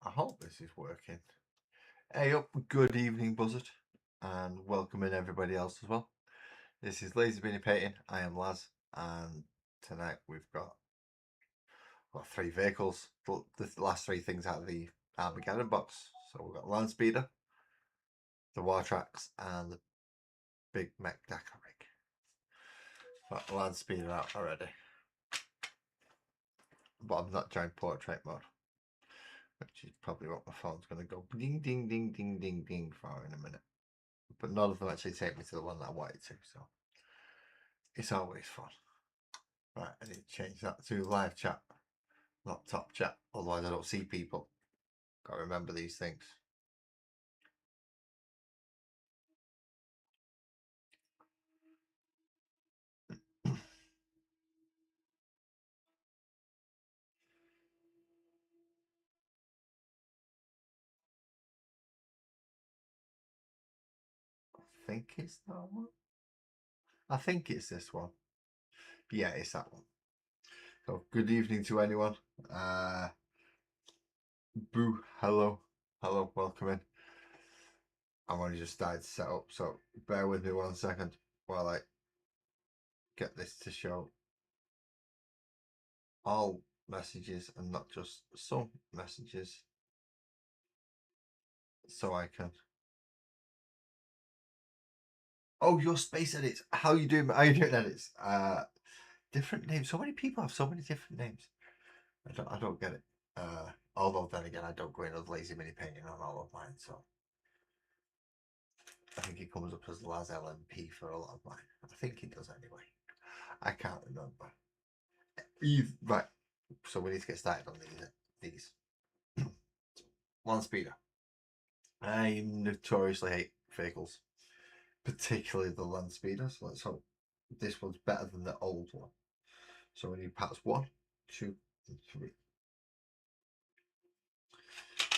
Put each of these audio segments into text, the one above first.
I hope this is working. Hey up, good evening Buzzard, and welcome in everybody else as well. This is Lazy Beanie Painting, I am Laz, and tonight we've got three vehicles, the last three things out of the Armageddon box. So we've got Land Speeder, the War Tracks, and the Big Mech Dakar Rig. Got Land Speeder out already, but I'm not trying portrait mode, which is probably what my phone's going to go ding ding ding ding ding ding for in a minute. But none of them actually take me to the one that I wanted to, so it's always fun. Right, I need to change that to live chat, not top chat, otherwise I don't see people. Gotta remember these things. I think it's that one. I think it's this one. Yeah, it's that one. So good evening to anyone. Boo, hello, welcome in. I'm only just started to set up, so bear with me 1 second while I get this to show all messages and not just some messages, so I can. Oh, your space edits. How you doing? How you doing, edits? Different names. So many people have so many different names. I don't get it. Although then again, I don't go in as Lazy Mini Painting on all of mine, so I think it comes up as Laz LMP for a lot of mine. I think it does anyway. I can't remember. Right. So we need to get started on these. Land Speeder. I notoriously hate vehicles, particularly the Land Speeder. So let's hope this one's better than the old one. So we need parts 1, 2, and 3.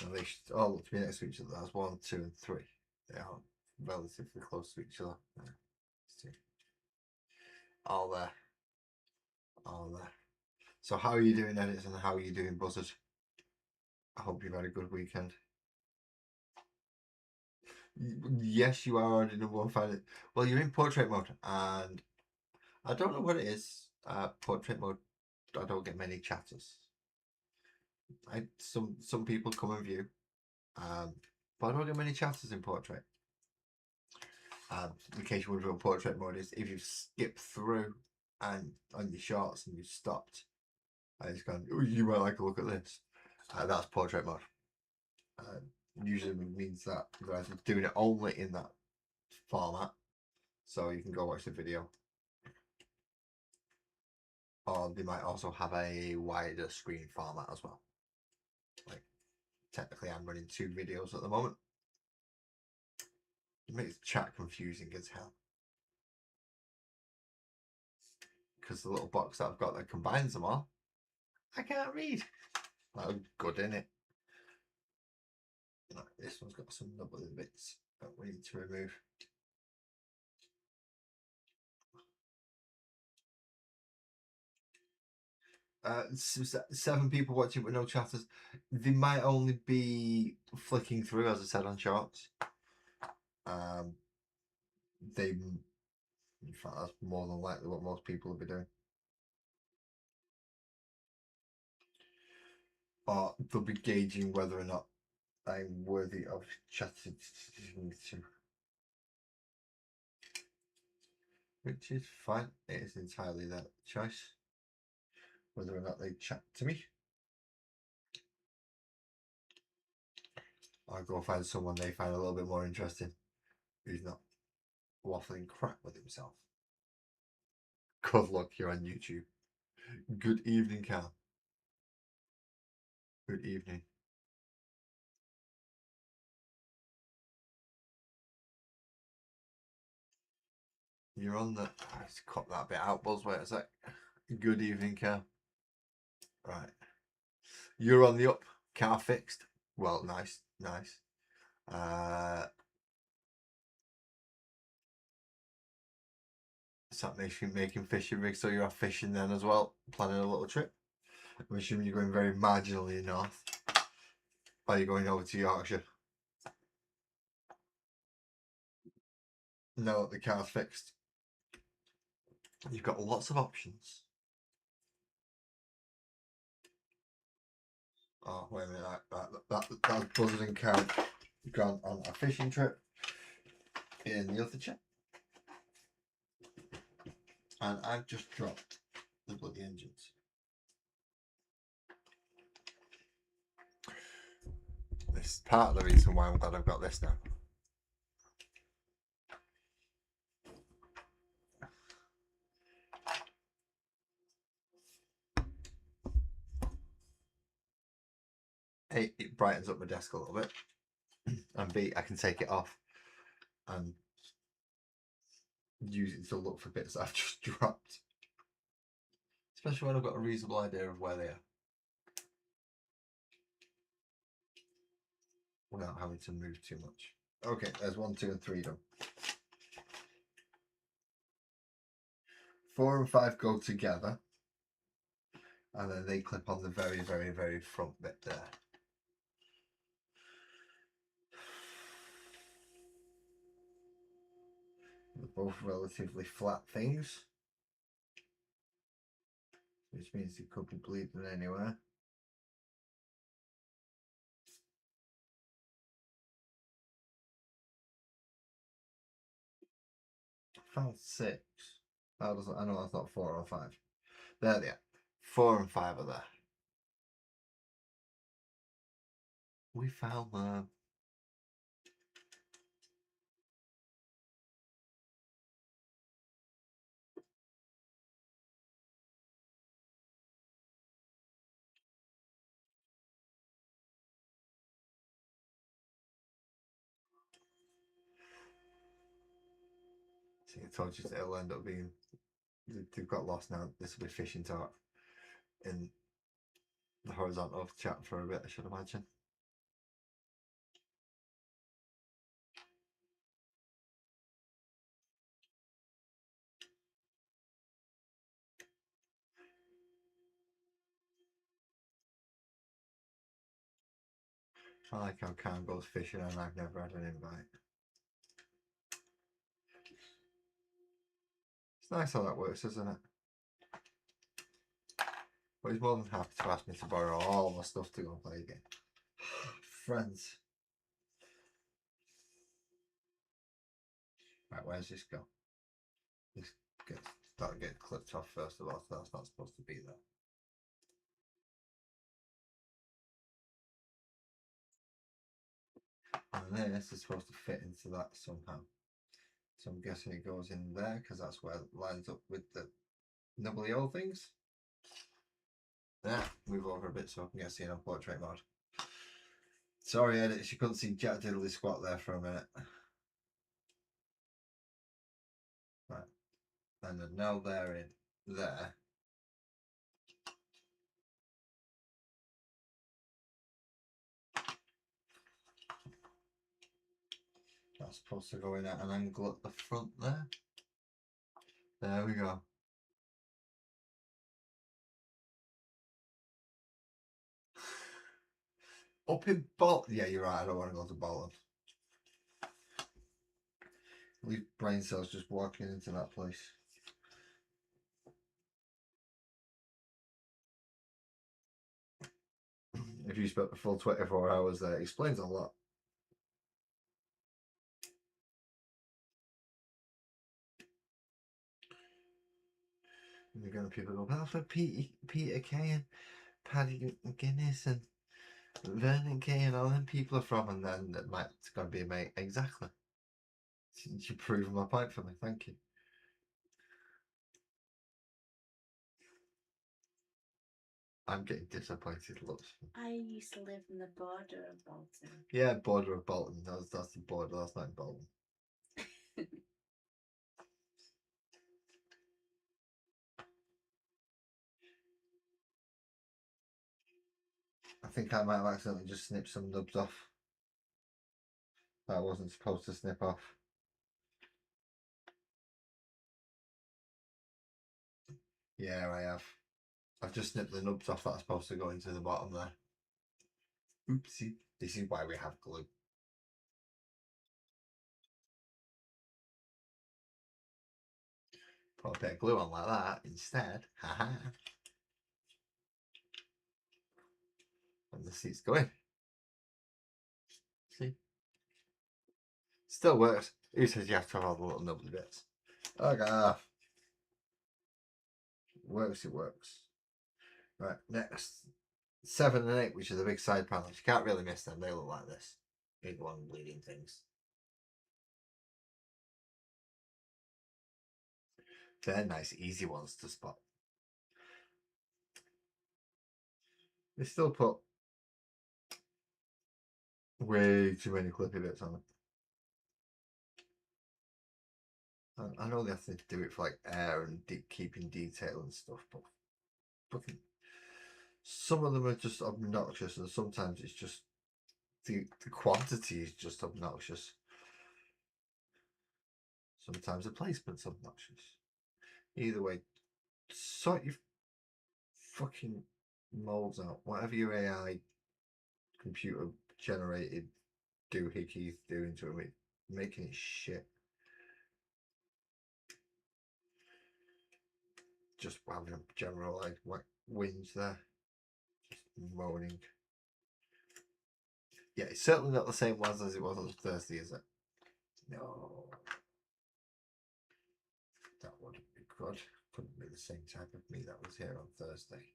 And they should all look to be next to each other. That's 1, 2, and 3. They are relatively close to each other. See. All there. All there. So how are you doing, edits, and how are you doing, Buzzard? I hope you've had a good weekend. Yes, you are already #1 fan. Well, you're in portrait mode, and I don't know what it is. Portrait mode, I don't get many chatters. Some people come and view, but I don't get many chatters in portrait. In case you wonder what portrait mode is, if you skip through and on your shorts and you've stopped, and it's gone, oh, you might like a look at this. That's portrait mode. Usually means that you're either doing it only in that format, so you can go watch the video, or they might also have a wider screen format as well. Like, technically I'm running 2 videos at the moment. It makes chat confusing as hell, because the little box that I've got that combines them all, I can't read. That's good, innit? Right, this one's got some nubbly bits that we need to remove. So 7 people watching with no chatters. They might only be flicking through, as I said, on shorts. In fact, that's more than likely what most people will be doing. Or they'll be gauging whether or not I'm worthy of chatting to. Which is fine. It is entirely their choice whether or not they chat to me. I'll go find someone they find a little bit more interesting, who's not waffling crap with himself. Good luck, you're on YouTube. Good evening, Cal. Good evening. You're on the. Let's cut that bit out, Buzz. Wait a sec. Good evening, Cal. Right. You're on the up. Car fixed. Well, nice. Start making fishing rigs, so you're off fishing then as well. Planning a little trip. I'm assuming you're going very marginally north. Are you going over to Yorkshire? No, the car's fixed. You've got lots of options. Oh, wait a minute. That's Buzzard and Count gone on a fishing trip in the other chair. And I've just dropped the bloody engines. This is part of the reason why I'm glad I've got this now. A, it brightens up my desk a little bit, and B, I can take it off and use it to look for bits I've just dropped. Especially when I've got a reasonable idea of where they are. Without having to move too much. Okay, there's 1, 2, and 3 done. 4 and 5 go together, and then they clip on the very, very, very front bit there. They're both relatively flat things, which means they could be bleeding anywhere. I found 6. That doesn't, I know that's not 4 or 5. There they are. 4 and 5 are there. We found them. See, I told you it'll end up being. They've got lost now. This will be fishing talk in the horizontal chat for a bit, I should imagine. I like how Cam goes fishing and I've never had an invite. It's nice how that works, isn't it? But he's more than happy to ask me to borrow all my stuff to go play again. Friends. Right, where's this go? This gets that'll get clipped off first of all, so that's not supposed to be there. And this is supposed to fit into that somehow. So I'm guessing it goes in there because that's where it lines up with the nubbly old things. There, move over a bit so I can get seen on portrait mode. Sorry, editors, you couldn't see Jack Diddley squat there for a minute. Right, and then now they're in there. That's supposed to go in at an angle at the front there. There we go. Up in Bolton. Yeah, you're right. I don't want to go to Bolton. Leave brain cells just walking into that place. If you spent the full 24 hours there, it explains a lot. And you're going to people go, well, for Peter Kay and Paddy McGuinness and Vernon Kay and all them people are from, and then it's going to be a mate. Exactly. You're proving my point for me. Thank you. I'm getting disappointed. Looks. I used to live in the border of Bolton. Yeah, border of Bolton. That's the border. That's not in Bolton. I think I might have accidentally just snipped some nubs off that I wasn't supposed to snip off. Yeah, I have. I've just snipped the nubs off that are supposed to go into the bottom there. Oopsie. This is why we have glue. Put a bit of glue on like that instead. Haha. And the seat's going. See? Still works. Who says you have to have all the little nubbly bits? Okay. Works, it works. Right, next. 7 and 8, which are the big side panels. You can't really miss them. They look like this. Big long bleeding things. They're nice, easy ones to spot. They still put way too many clippy bits on them. I know they have to do it for like air and keeping detail and stuff, but fucking some of them are just obnoxious, and sometimes it's just the quantity is just obnoxious. Sometimes the placement's obnoxious. Either way, sort your fucking molds out. Whatever your AI computer generated doohickeys doing to it, making it shit. Just having a general like whinge there, just moaning. Yeah, it's certainly not the same ones as it was on Thursday, is it? No, that wouldn't be good. Couldn't be the same type of me that was here on Thursday.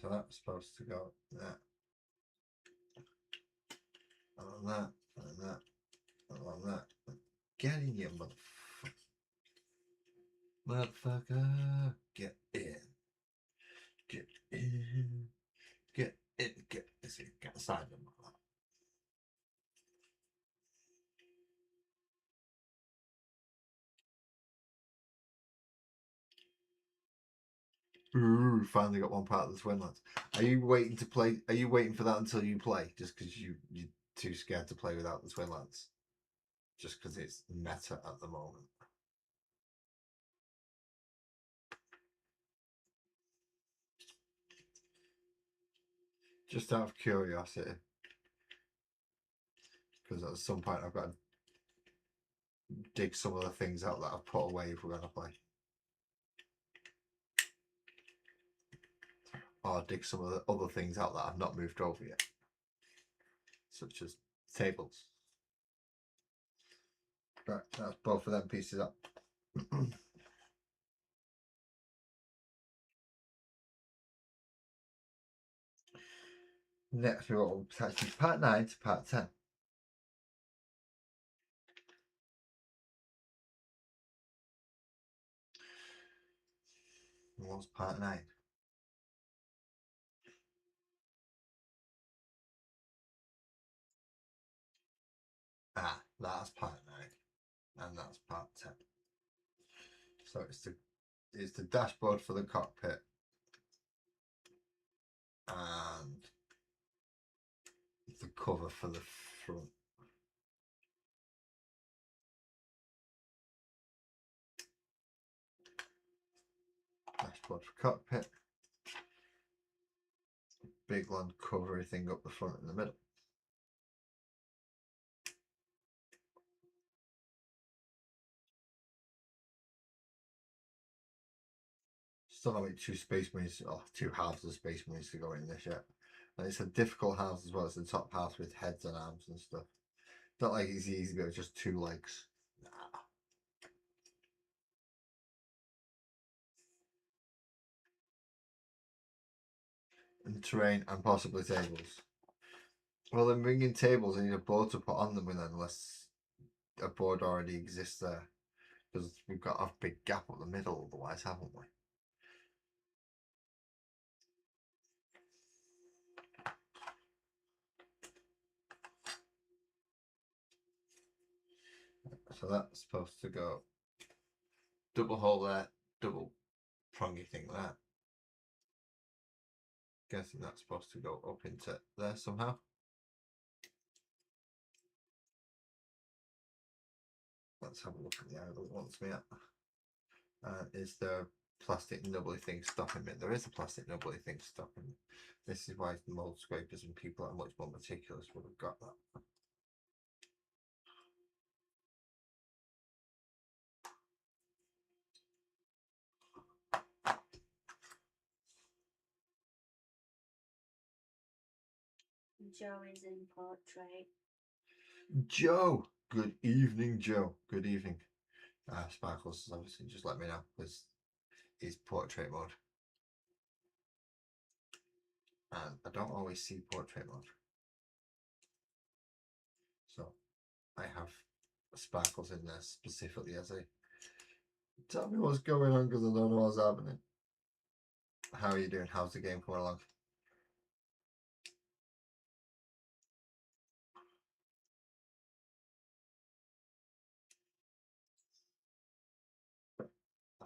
So that's supposed to go there, and on that, and that, and on that. Get in, you motherfucker! Get in, get in, get in, get inside them. Ooh, finally got one part of the Swinlands. Are you waiting to play? Are you waiting for that until you play? Just because you're too scared to play without the Swinlands? Just because it's meta at the moment. Just out of curiosity, because at some point I've got to dig some of the things out that I've put away if we're going to play. Or dig some of the other things out that I've not moved over yet. Such as tables. Right, that's both of them pieces up. Next we've got actually part 9 to part 10. What's part 9? Ah, that's part 9. And that's part 10. So it's the dashboard for the cockpit and the cover for the front. Dashboard for cockpit. Big long covery thing up the front and the middle. Still not like 2 space marines or 2 halves of space marines to go in this yet. And it's a difficult house as well. It's the top house with heads and arms and stuff. Not like it's easy, but it's just 2 legs. Nah. And terrain and possibly tables. Well, then bringing tables, I need a board to put on them with, unless a board already exists there. Because we've got a big gap up the middle otherwise, haven't we? So that's supposed to go double hole there, double prongy thing there. Guessing that's supposed to go up into there somehow. Let's have a look at the angle it wants me at. Is there plastic nubbly thing stopping me? There is a plastic nubbly thing stopping me. This is why the mold scrapers and people that are much more meticulous would have got that. Joe is in portrait. Joe! Good evening, Joe. Good evening. Sparkles, obviously, just let me know because it's portrait mode. And I don't always see portrait mode. So I have Sparkles in there specifically as a tell me what's going on because I don't know what's happening. How are you doing? How's the game coming along?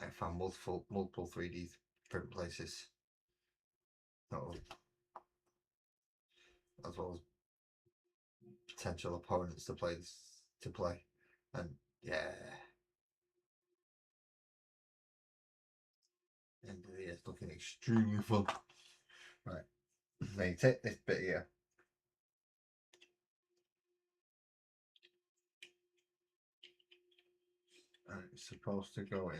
I found multiple 3D print places. Oh, as well as potential opponents to play. And yeah. End of the year looking extremely fun. Right. Now you take this bit here. And it's supposed to go in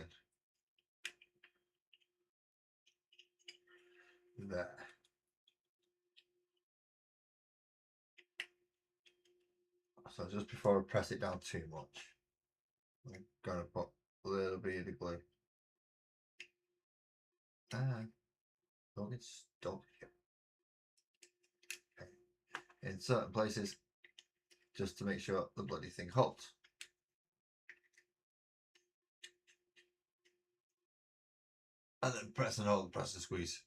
there. So just before I press it down too much, I'm gonna put a little bit of the glue. Ah, don't get stuck here. Okay. In certain places, just to make sure the bloody thing holds. And then press and hold, press and squeeze.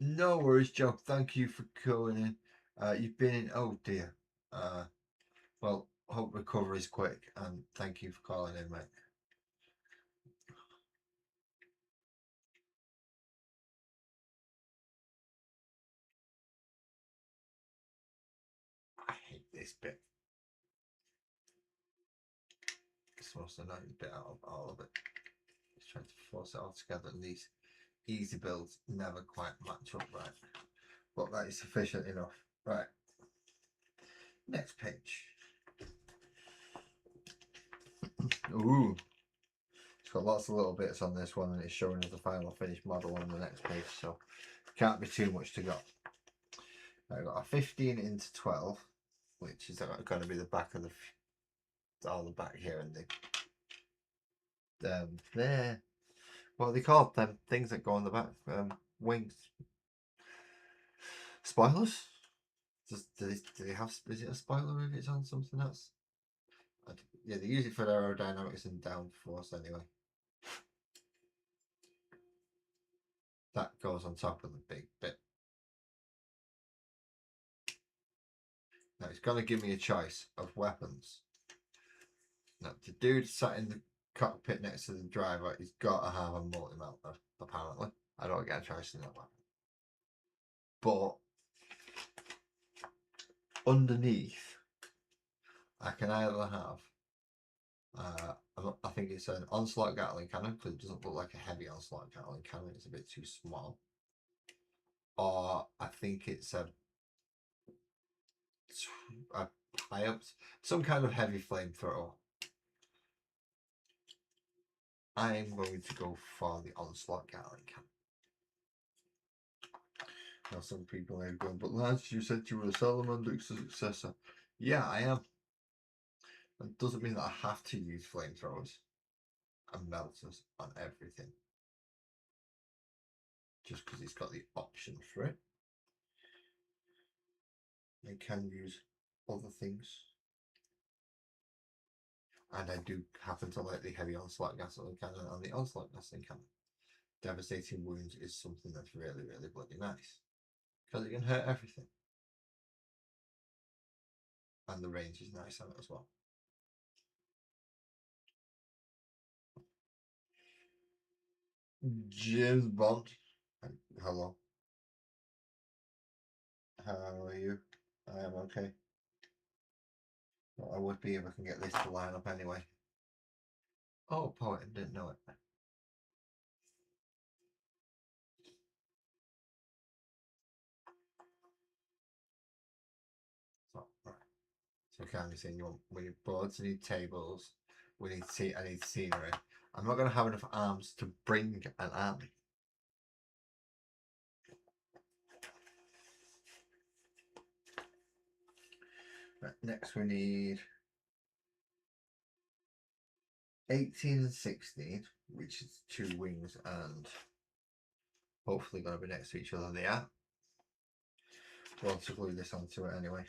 No worries, Joe. Thank you for calling in. You've been in, oh dear. Well, hope recovery is quick and thank you for calling in, mate. I hate this bit. It's the most annoying bit out of all of it. Just trying to force it all together, and these easy builds never quite match up right. But that is sufficient enough. Right. Next page. Ooh. It's got lots of little bits on this one, and it's showing us the final finished model on the next page, so can't be too much to go. I've got a 15 into 12, which is going to be the back of the back here, and there. What are they called? Them things that go on the back, wings, spoilers. Do they have? Is it a spoiler if it's on something else? Yeah, they use it for aerodynamics and downforce anyway. That goes on top of the big bit. Now it's going to give me a choice of weapons. Now the dude sat in the cockpit next to the driver, he's got to have a multi-melter, apparently. I don't get a choice in that one. But underneath, I can either have, I think it's an onslaught Gatling cannon because it doesn't look like a heavy onslaught Gatling cannon, it's a bit too small. Or I think it's a high-ups, some kind of heavy flamethrower. I am going to go for the onslaught Gatling cannon. Now some people may be going, but lads, you said you were a salamander successor. Yeah, I am. That doesn't mean that I have to use flamethrowers and melters on everything. Just because it's got the option for it. I can use other things. And I do happen to like the heavy onslaught gasoline cannon and the onslaught gasoline cannon. Devastating wounds is something that's really, really bloody nice. Because it can hurt everything. And the range is nice on it as well. James Bond. Hello. How are you? I am okay. Well, I would be if I can get this to line up anyway. Oh, poet, I didn't know it. So, right. So can you see we need boards, we need tables, we need I need scenery. I'm not gonna have enough arms to bring an army. Right, next we need 18 and 16, which is 2 wings and hopefully gonna be next to each other. They are. We'll have to glue this onto it anyway.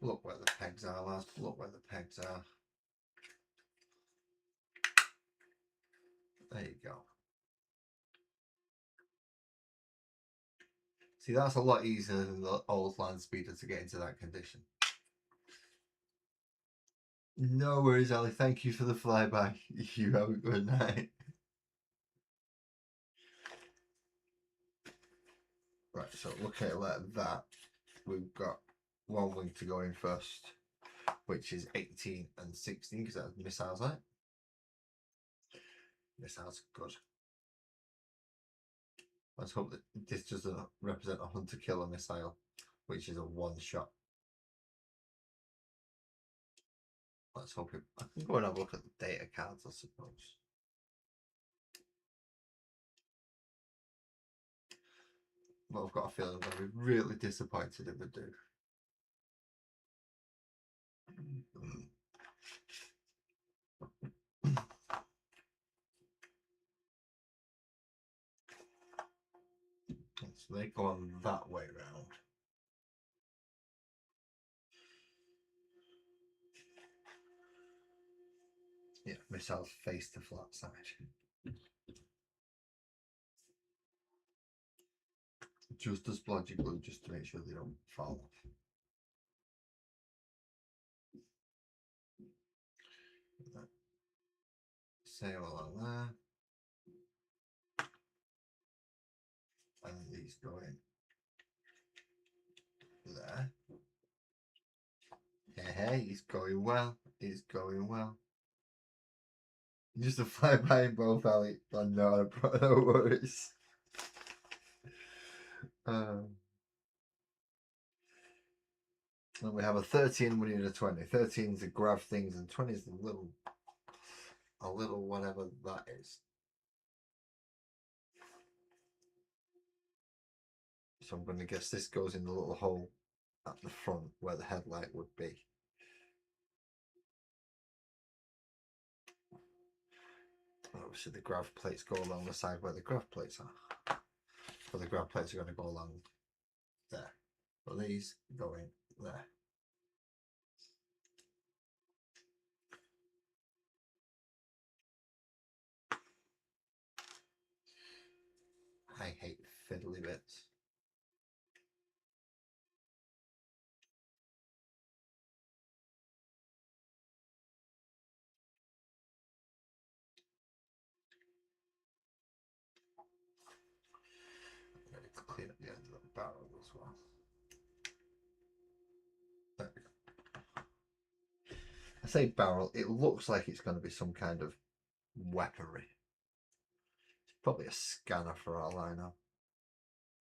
Look where the pegs are, lads. Look where the pegs are. There you go. See, that's a lot easier than the old land speeder to get into that condition. No worries, Ali. Thank you for the flyby. You have a good night. Right, so look at it like that. We've got 1 wing to go in first, which is 18 and 16 because that's missiles, right? Missiles, good. Let's hope that this doesn't represent a hunter killer missile, which is a 1-shot. Let's hope it. I can go and have a look at the data cards, I suppose. Well, I've got a feeling I'm going to be really disappointed if I do. So they go on that way round. Yeah, missiles face the flat side. Just as splodgy glue, just to make sure they don't fall off. Sail along there. And these go in there. Hey, it's going well. It's going well. Just a flyby in both, Ali. Oh, no worries. And we have a 13, we need a 20. 13 is to grab things, and 20 is a little whatever that is. So I'm going to guess this goes in the little hole at the front where the headlight would be. Obviously, the grav plates go along the side where the grav plates are. So the grav plates are going to go along there. But these go in there. I hate fiddly bits. I'm going to clean up the end of the barrel as well. There we go. I say barrel, it looks like it's going to be some kind of weaponry. It's probably a scanner for all I know.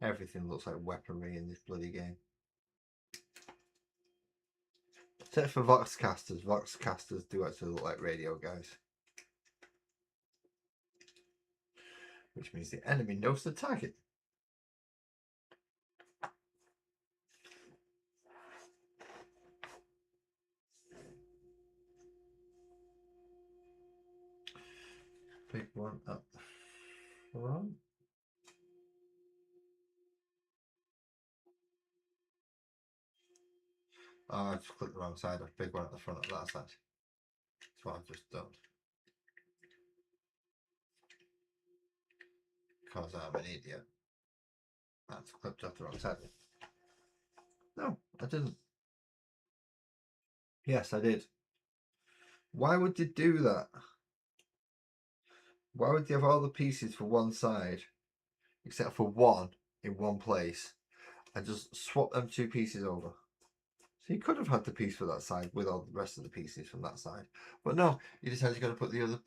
Everything looks like weaponry in this bloody game. Except for Voxcasters. Voxcasters do actually look like radio guys. Which means the enemy knows the target. Big one up the front. Oh, I just clicked the wrong side. A big one at the front of that side. That's what I've just done. Because I'm an idiot. That's clipped off the wrong side. No, I didn't. Yes, I did. Why would they do that? Why would they have all the pieces for one side, except for one in one place, and just swap them two pieces over? So you could have had the piece for that side with all the rest of the pieces from that side. But no, you decided you're going to put the other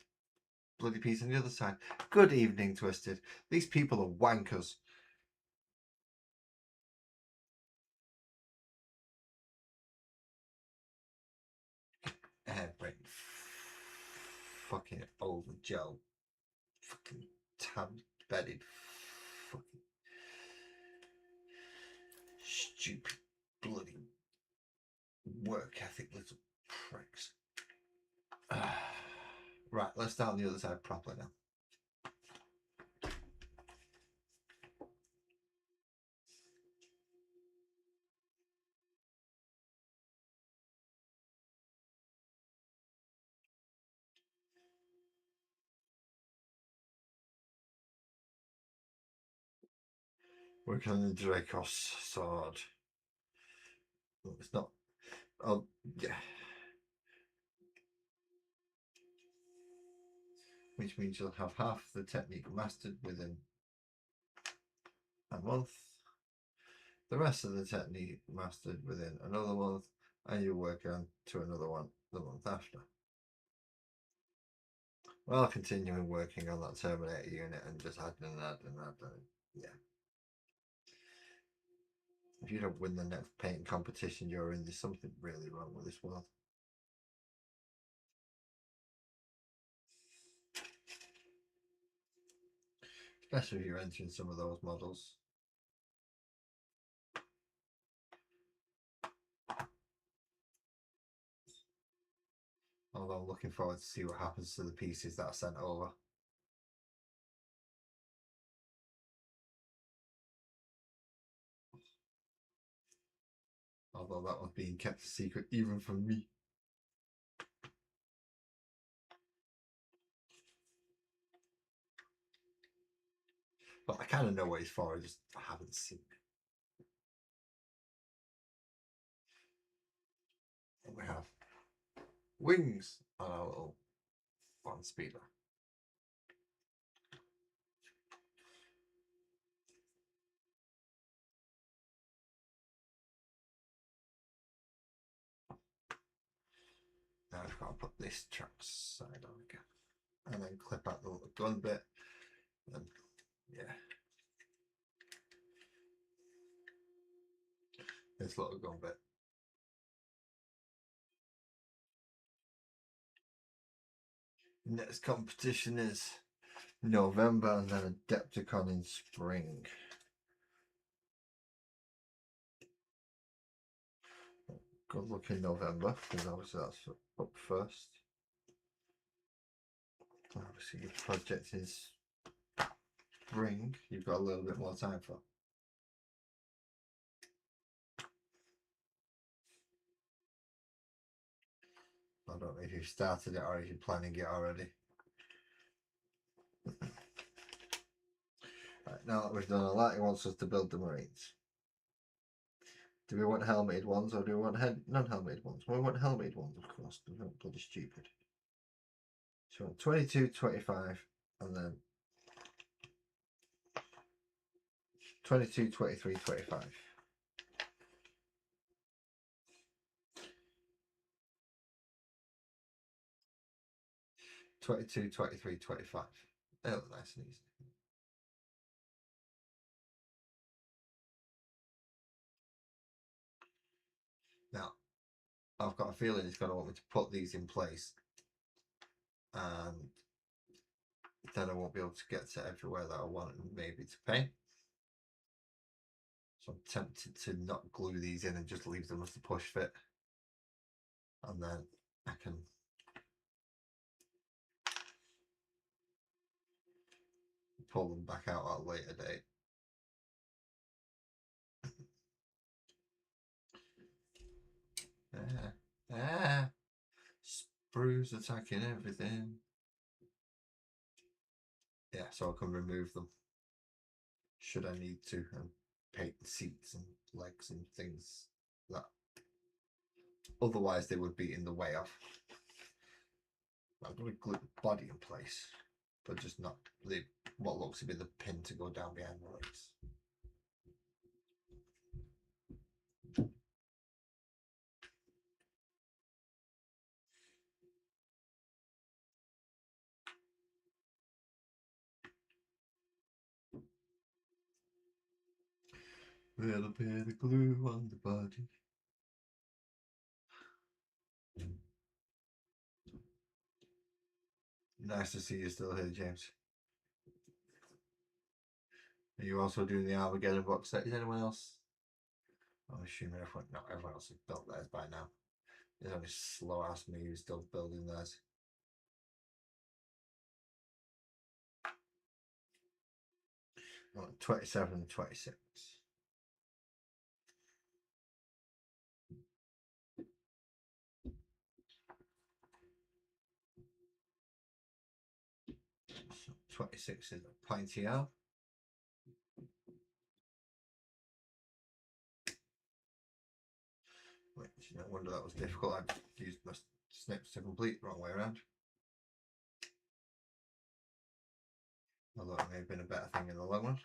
bloody piece on the other side. Good evening, Twisted. These people are wankers. Airbrain. Fucking over Joe. Fucking tab-bedded. Fucking stupid bloody work ethic little pricks. Right, let's start on the other side properly now. Working on the Dracos sword. Well, it's not. Oh, yeah. Which means you'll have half the technique mastered within a month, the rest of the technique mastered within another month, and you work on to another one the month after. Well, continuing working on that Terminator unit and just adding and adding and adding. Yeah. If you don't win the next painting competition you're in, there's something really wrong with this world. Especially if you're entering some of those models. Although I'm looking forward to see what happens to the pieces that are sent over. Although that one's being kept a secret even from me. But I kind of know what he's for, I just haven't seen it. And we have wings on our little one speeder. Now I've got to put this track side on again. And then clip out the little gun bit. And yeah. This little gun bit. Next competition is November and then Adepticon in spring. Good luck in November, because obviously that's up first. Obviously your project is spring, you've got a little bit more time for. I don't know if you've started it or if you're planning it already. Right, now that we've done all that, he wants us to build the Marines. Do we want helmeted ones or do we want non-helmeted ones? Well, we want helmeted ones, of course. They're not bloody stupid. So 22, 25, and then 22, 23, 25. Twenty-two, 23, 25. They look nice and easy. Now, I've got a feeling he's going to want me to put these in place, and then I won't be able to get to everywhere that I want maybe to paint. So I'm tempted to not glue these in and just leave them as a push fit, and then I can pull them back out at a later date. Sprues attacking everything. Yeah, so I can remove them should I need to and paint seats and legs and things that otherwise they would be in the way of. I'm going to glue the body in place, but just not the what looks to be the pin to go down behind the legs. Little bit of glue on the body. Nice to see you still here, James. Are you also doing the Armageddon box set? Is anyone else? I'm assuming everyone else has built theirs by now. There's only slow ass me who's still building theirs. Oh, 27 and 26. So 26 is a pointy out. Which no wonder that was difficult. I used my snips to complete the wrong way around. Although it may have been a better thing in the long run.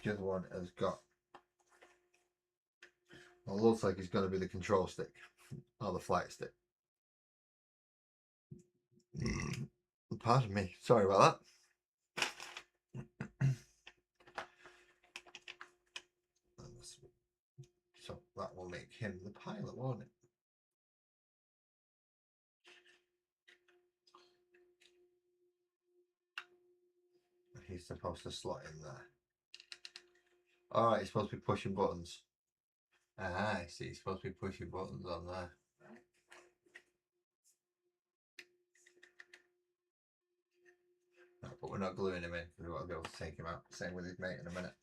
The other one has got, well, it looks like it's going to be the control stick or the flight stick. Pardon me, sorry about that. So that will make him the pilot, won't it? He's supposed to slot in there. Alright, he's supposed to be pushing buttons. Ah, I see, he's supposed to be pushing buttons on there. No, but we're not gluing him in because we want to be able to take him out. Same with his mate in a minute.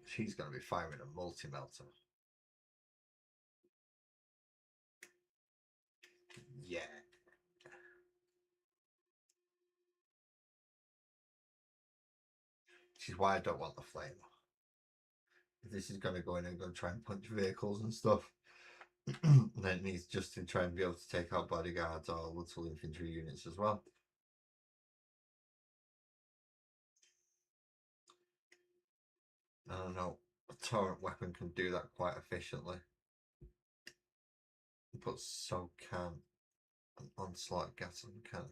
She's going to be firing a multi-melter. Yeah. Which is why I don't want the flame. If this is going to go in and go try and punch vehicles and stuff, then it needs just to try and be able to take out bodyguards or little infantry units as well. I don't know. A torrent weapon can do that quite efficiently. But so can an onslaught gas on cannons.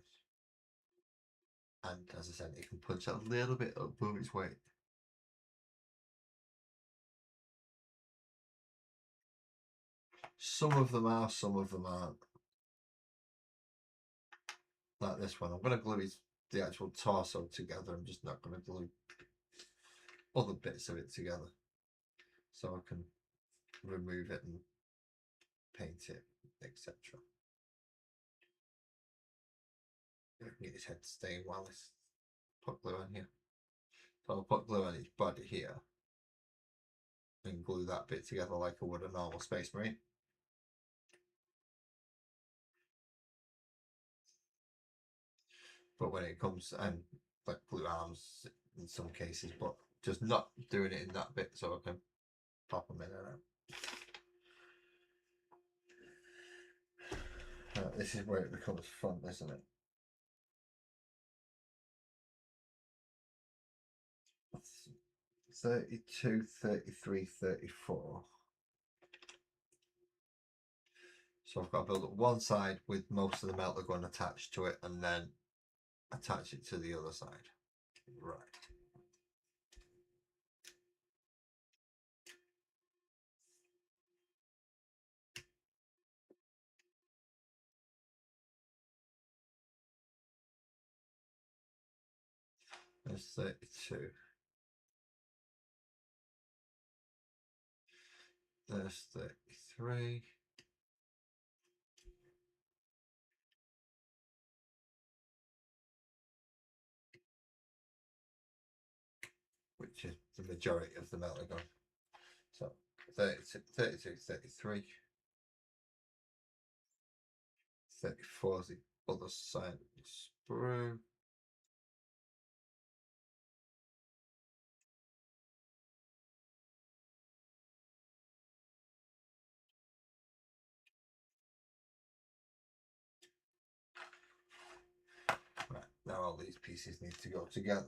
And as I said, it can punch a little bit above its weight. Some of them are, some of them aren't. Like this one. I'm going to glue the actual torso together. I'm just not going to glue other bits of it together. So I can remove it and paint it, etc. I can get his head to stay while I put glue on here. So I'll put glue on his body here and glue that bit together like I would a normal Space Marine. But when it comes, and like glue arms in some cases, but just not doing it in that bit so I can pop them in and out. This is where it becomes fun, isn't it? That's 32, 33, 34. So I've got to build up one side with most of the melter gun attached to it and then attach it to the other side. Right. There's 32. There's 33. which is the majority of the melting gone. So 32, 33, 34 is the other side of the sprue. Right, now all these pieces need to go together.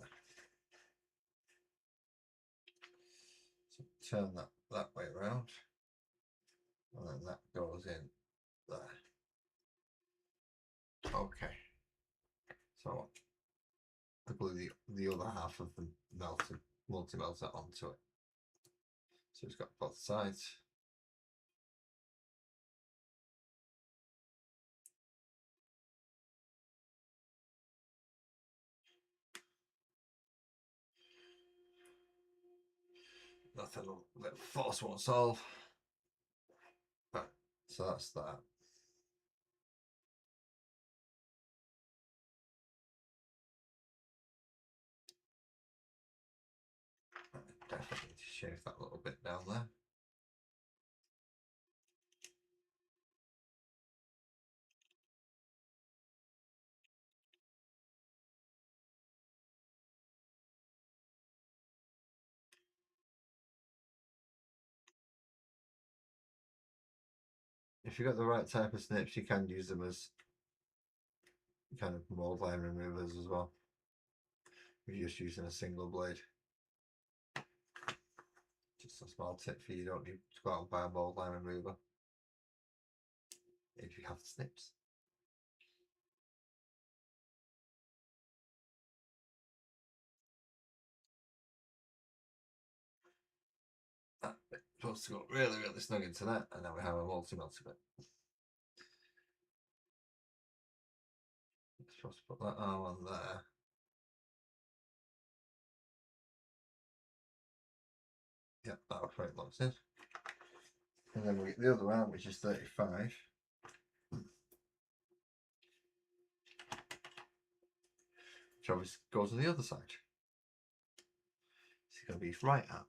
So turn that way around, and then that goes in there. Okay. So I glue the other half of the multi-melter onto it. So it's got both sides. Nothing that force won't solve. Right, so that's that. Definitely need to shave that little bit down there. If you've got the right type of snips, you can use them as kind of mold line removers as well. If you're just using a single blade. Just a small tip for you, you don't need to go out and buy a mold line remover if you have the snips. That bit supposed to go really, really snug into that, and now we have a multi-melter bit. Supposed to put that arm on there. Yep, that'll create lots in. And then we get the other arm, which is 35. Which obviously goes on the other side. It's going to be his right arm.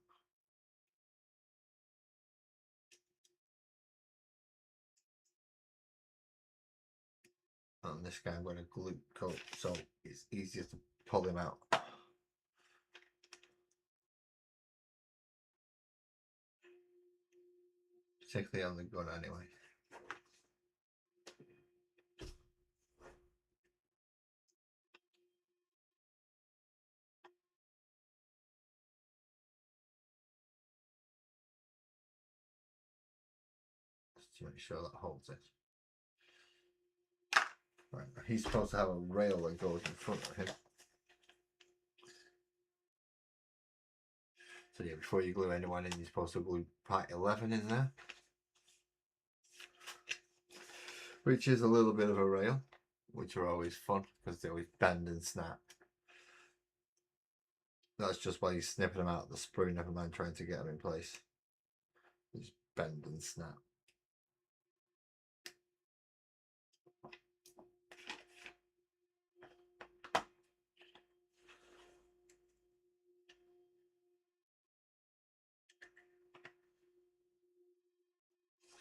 And this guy I'm going to glue coat so it's easier to pull him out. Particularly on the gun anyway. Just to make sure that holds it. Right, he's supposed to have a rail that goes in front of him. So yeah, before you glue anyone in, you're supposed to glue part 11 in there. Which is a little bit of a rail, which are always fun because they always bend and snap. That's just while you're snipping them out of the sprue, never mind trying to get them in place. They just bend and snap.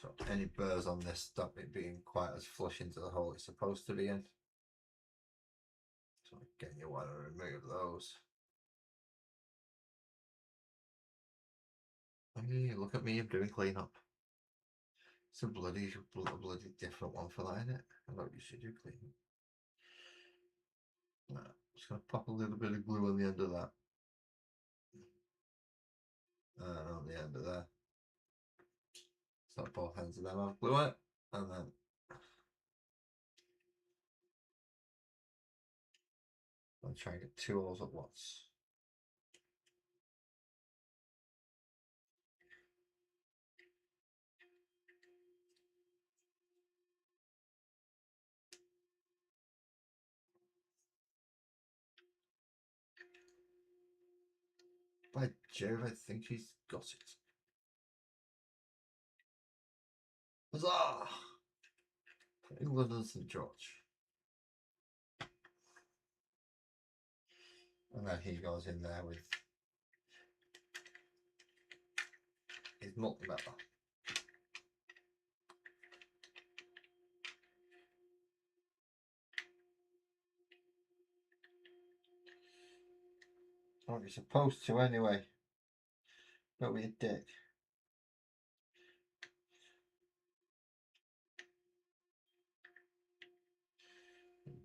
So any burrs on this stop it being quite as flush into the hole it's supposed to be in. So again, you want to remove those. Hey, look at me, I'm doing cleanup. It's a bloody different one for that, isn't it? I don't usually do cleanup. No, I'm just going to pop a little bit of glue on the end of that. And on the end of there. So both ends of them have glue on it. And then I'll try and get two holes at once. By Jove, I think she's got it. Huzzah! For England and St George. And then he goes in there with is multi-metal. Oh, you're supposed to anyway. Don't be a dick.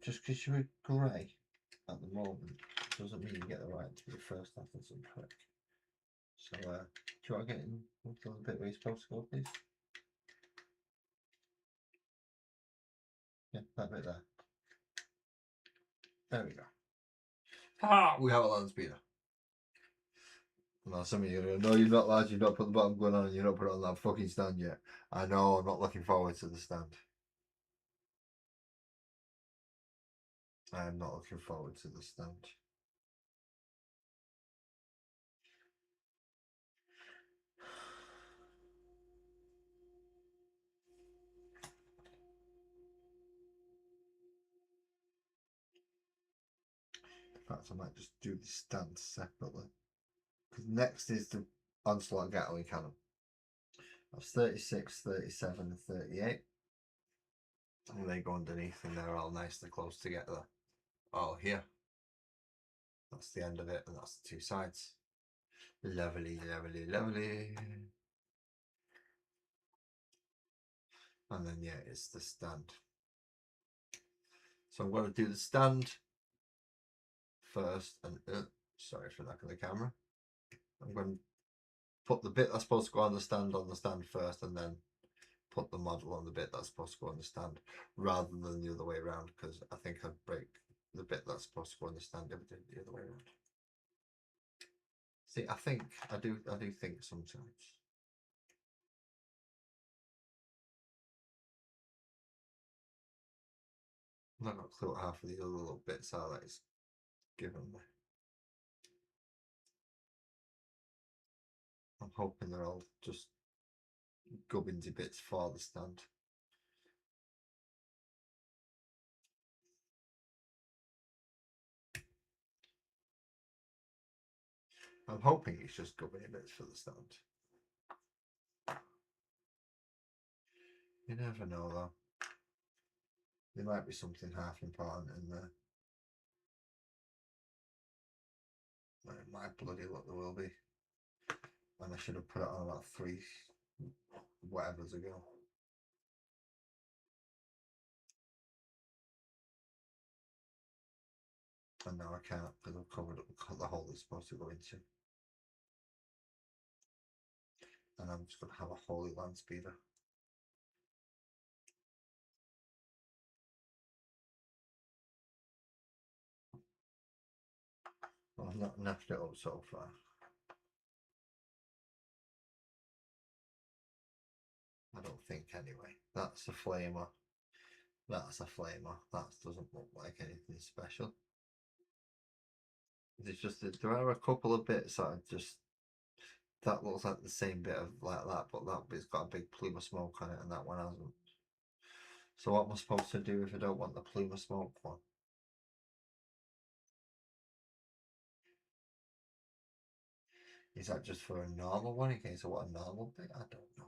Just because you're grey at the moment doesn't mean you get the right to be first after some prick. So, do you want to get in the bit where you're supposed to go, please? Yeah, that bit there. There we go. Ah, we have a land speeder. Now some of you are going to go, no, you're not, lads, you've not put the bottom gun on and you've not put it on that fucking stand yet. I know, I'm not looking forward to the stand. I am not looking forward to the stand. In fact, I might just do the stand separately. Because next is the onslaught Gatling cannon. That's 36, 37 and 38. And they go underneath and they're all nicely close together. All here. That's the end of it and that's the two sides. Lovely, lovely, lovely. And then yeah, it's the stand. So I'm going to do the stand first and sorry for knocking the camera. I'm going to put the bit that's supposed to go on the stand first and then put the model on the bit that's supposed to go on the stand rather than the other way around, because I think I'd break the bit that's supposed to go on the stand if I did it the other way around. See, I do think sometimes. I've not got a clue what half of the other little bits are that it's given me. I'm hoping they're all just gubbins bits for the stand. I'm hoping it's just gubbiny bits for the stand. You never know though. There might be something half important in there. My bloody luck there will be. And I should have put it on about 3 whatevers ago. And now I can't because I've covered up the hole it's supposed to go into. And I'm just going to have a holy land speeder. Well, I've not naffed it up so far. I don't think anyway. That's a flamer. That's a flamer. That doesn't look like anything special. There's just there are a couple of bits that are just that looks like the same bit of like that, but that bit's got a big plume of smoke on it, and that one hasn't. So what am I supposed to do if I don't want the plume of smoke one? Is that just for a normal one in case I want a normal bit? I don't know.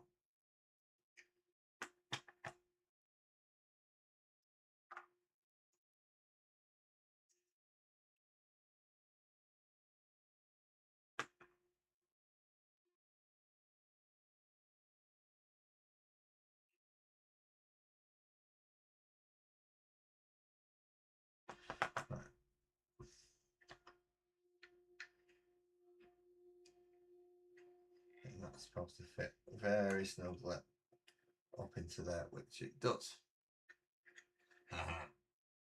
Right. And that's supposed to fit very snugly up into there, which it does.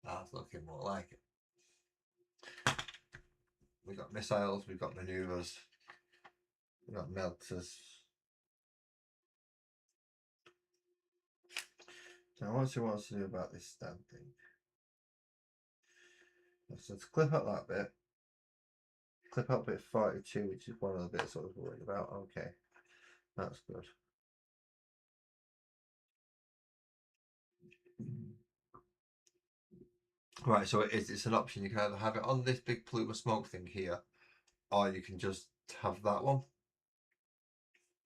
That's looking more like it. We've got missiles, we've got manoeuvres, we've got melters. So what she wants to do about this stand thing. So to clip out that bit, clip out bit 42, which is one of the bits I was worried about. Okay, that's good. Right, so it's an option. You can either have it on this big plume of smoke thing here, or you can just have that one.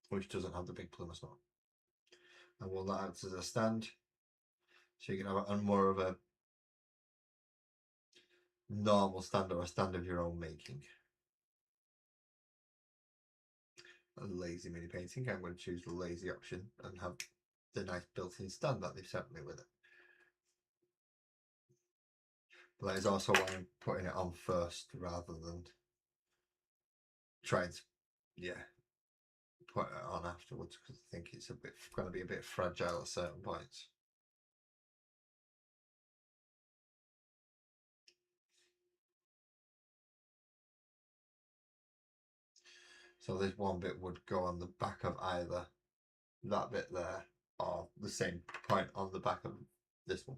which doesn't have the big Plymouth knot. And one that acts as a stand, so you can have a more of a normal stand or a stand of your own making. A lazy mini painting, I'm going to choose the lazy option and have the nice built-in stand that they've sent me with it. But that is also why I'm putting it on first rather than trying to, put it on afterwards, because I think it's going to be a bit fragile at certain points. So this one bit would go on the back of either that bit there or the same point on the back of this one.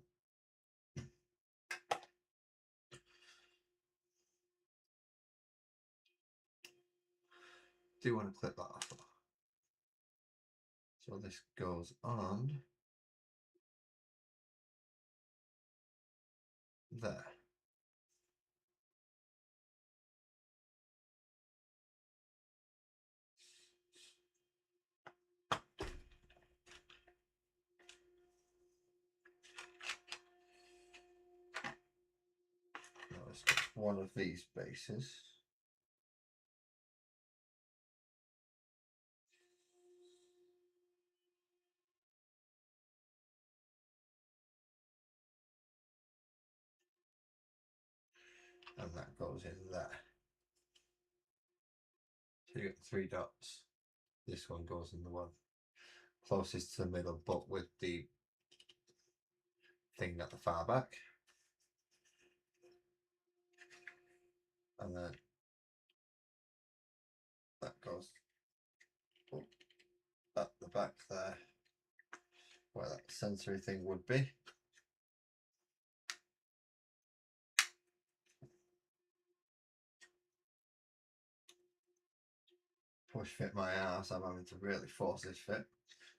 Do you want to clip that off? So this goes on there. Now let's get one of these bases. And that goes in there. So you get 3 dots. This one goes in the one closest to the middle, but with the thing at the far back. And then that goes at the back there, where that sensory thing would be. Push fit my ass, I'm having to really force this fit.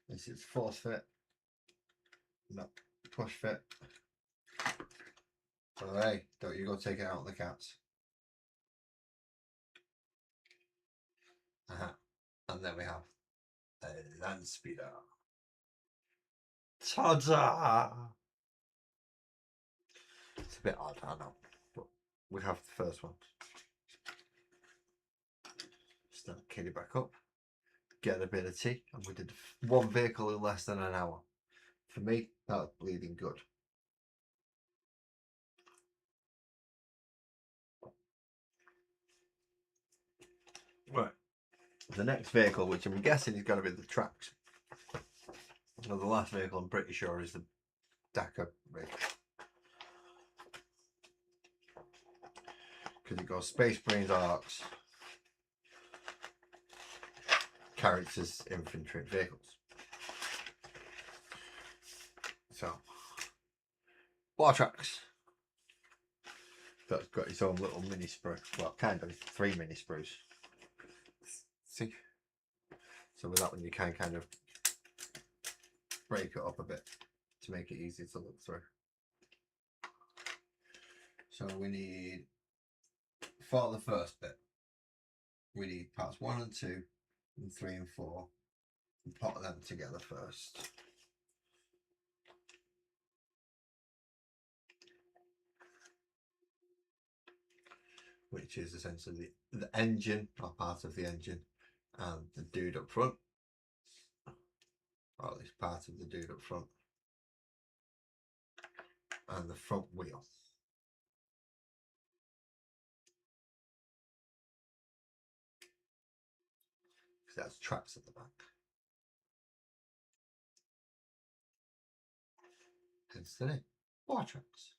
This is force fit, no, push fit. So hey, don't you go take it out of the cats. And then we have a land speeder. Ta-da! It's a bit odd, I know, but we have the first one. Start Kitty back up, get a bit of tea, and we did one vehicle in less than an hour. For me, that's bleeding good. Right, the next vehicle, which I'm guessing is going to be the tracks. So the last vehicle I'm pretty sure is the Dakar rig. Because it goes Space Marines, Arcs, characters, infantry, vehicles. So, War Tracks. That's got its own little mini sprue. Well, kind of 3 mini sprues. See? So with that one you can kind of break it up a bit to make it easy to look through. So we need, for the first bit, we need parts 1 and 2 and 3 and 4 and put them together first. Which is essentially the engine, or part of the engine, and the dude up front, or at least part of the dude up front, and the front wheel. Because that's tracks at the back. Hence the name, War Tracks.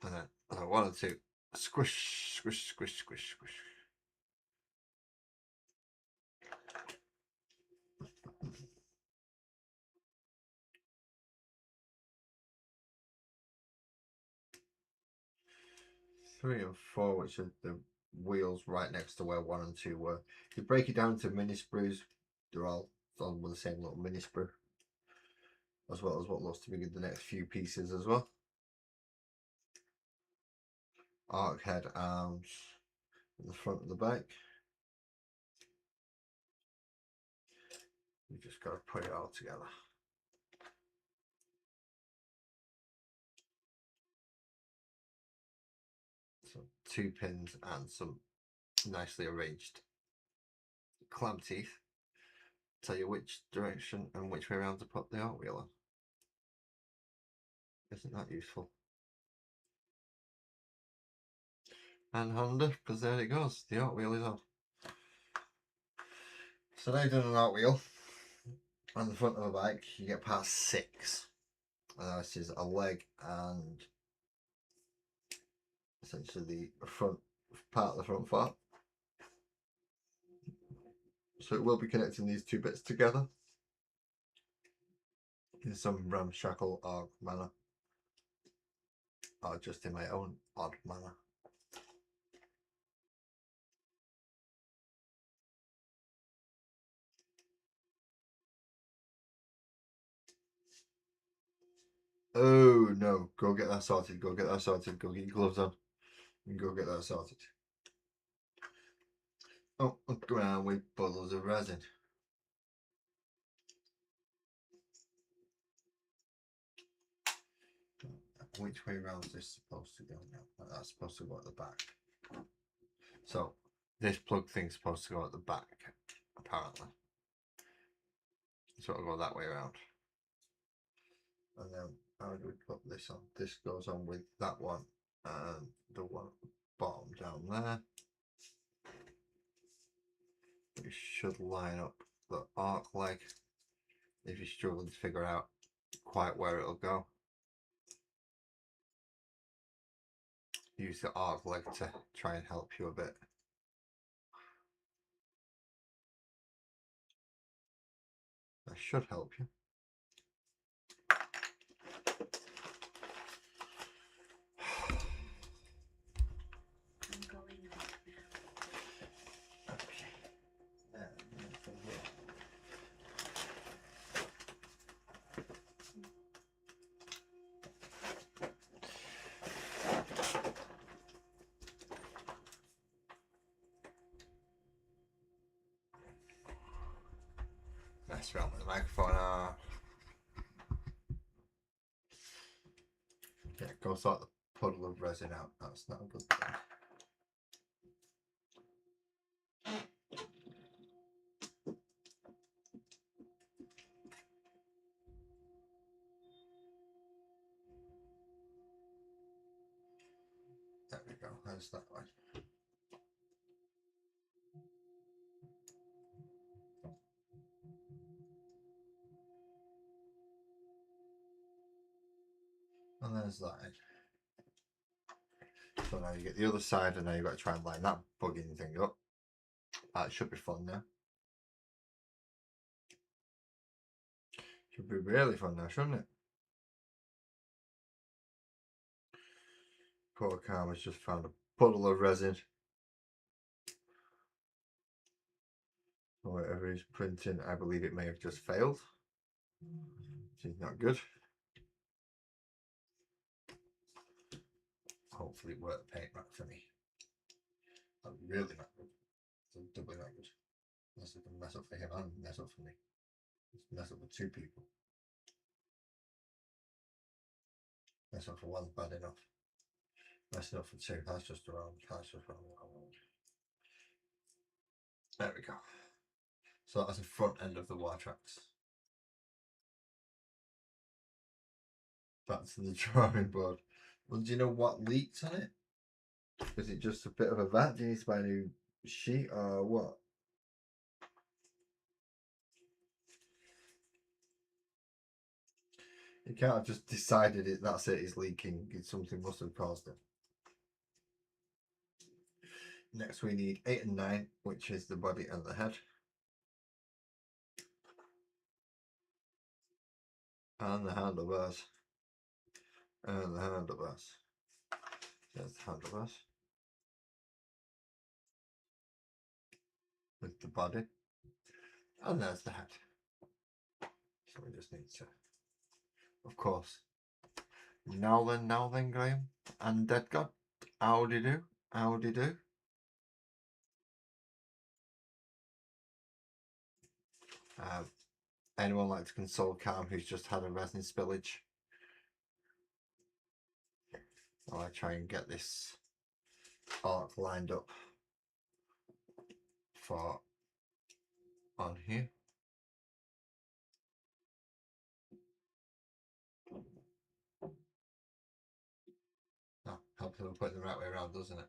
And then I wanted to squish, squish, squish, squish, squish. Three and four, which are the wheels right next to where 1 and 2 were. If you break it down to mini sprues, they're all done with the same little mini sprue, as well as what looks to be the next few pieces as well. Arc head arms in the front and the back. You just got to put it all together. So 2 pins and some nicely arranged clamp teeth. Tell you which direction and which way around to put the art wheel on. Isn't that useful? And handy, because there it goes. The art wheel is on. So now you've done an art wheel on the front of a bike, you get past 6. And this is a leg and essentially the front part of the front fork. So it will be connecting these 2 bits together in some ramshackle odd manner, or just in my own odd manner. Oh no, go get that sorted, go get that sorted, go get your gloves on and go get that sorted. Oh, look around with bottles of resin. Which way around is this supposed to go now? That's supposed to go at the back. So this plug thing's supposed to go at the back, apparently. So it'll go that way around. And then how do we put this on? This goes on with that one and the one bottom down there. It should line up the arc leg if you're struggling to figure out quite where it'll go. Use the arc leg to try and help you a bit. That should help you. I'm going up now. Okay. Mess around with the microphone. Yeah, go sort the puddle of resin out. That's not a good thing. There we go. How's that one? And there's that. So now you get the other side, and now you've got to try and line that bugging thing up. That should be fun now. Should be really fun now, shouldn't it? Poor Karma's just found a puddle of resin. Or whatever he's printing, I believe it may have just failed. Which is not good. Hopefully it worked the paint back for me. That's really not good. It's doubly not good. Unless it can mess up for him and mess up for me. It's mess up for 2 people. Mess up for 1's bad enough. Messing up for 2, that's just wrong. That's just wrong. There we go. So that's the front end of the wire tracks. Back to the drawing board. Well, do you know what leaks on it? Is it just a bit of a vat? Do you need to buy a new sheet or what? You can't have just decided it, that's it, it's leaking. Something must have caused it. Next we need 8 and 9, which is the body and the head. And the handlebars. And the handlebars. There's the handlebars. With the body. And there's the head. So we just need to, of course. Now then, Graham. And Dead God. Howdy do. Howdy do. Anyone like to console Calm who's just had a resin spillage? While I try and get this arc lined up for on here. Oh, helps if I put it the right way around, doesn't it?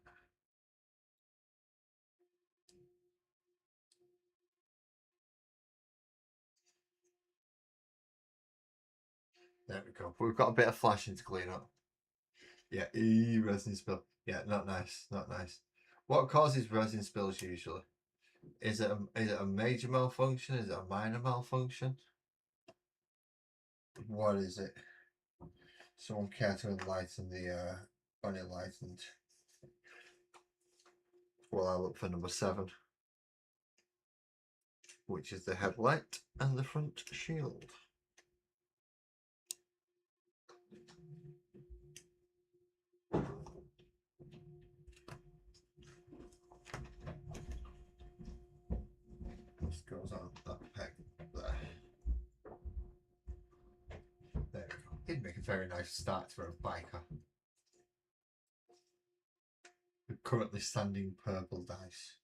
There we go. But we've got a bit of flashing to clean up. Yeah, resin spill. Yeah, not nice, not nice. What causes resin spills usually? Is it a major malfunction? Is it a minor malfunction? What is it? Someone care to enlighten the unenlightened? Well, I look for number 7, which is the headlight and the front shield. This goes on that peg there. There we go. It'd make a very nice start for a biker. We're currently standing purple dice.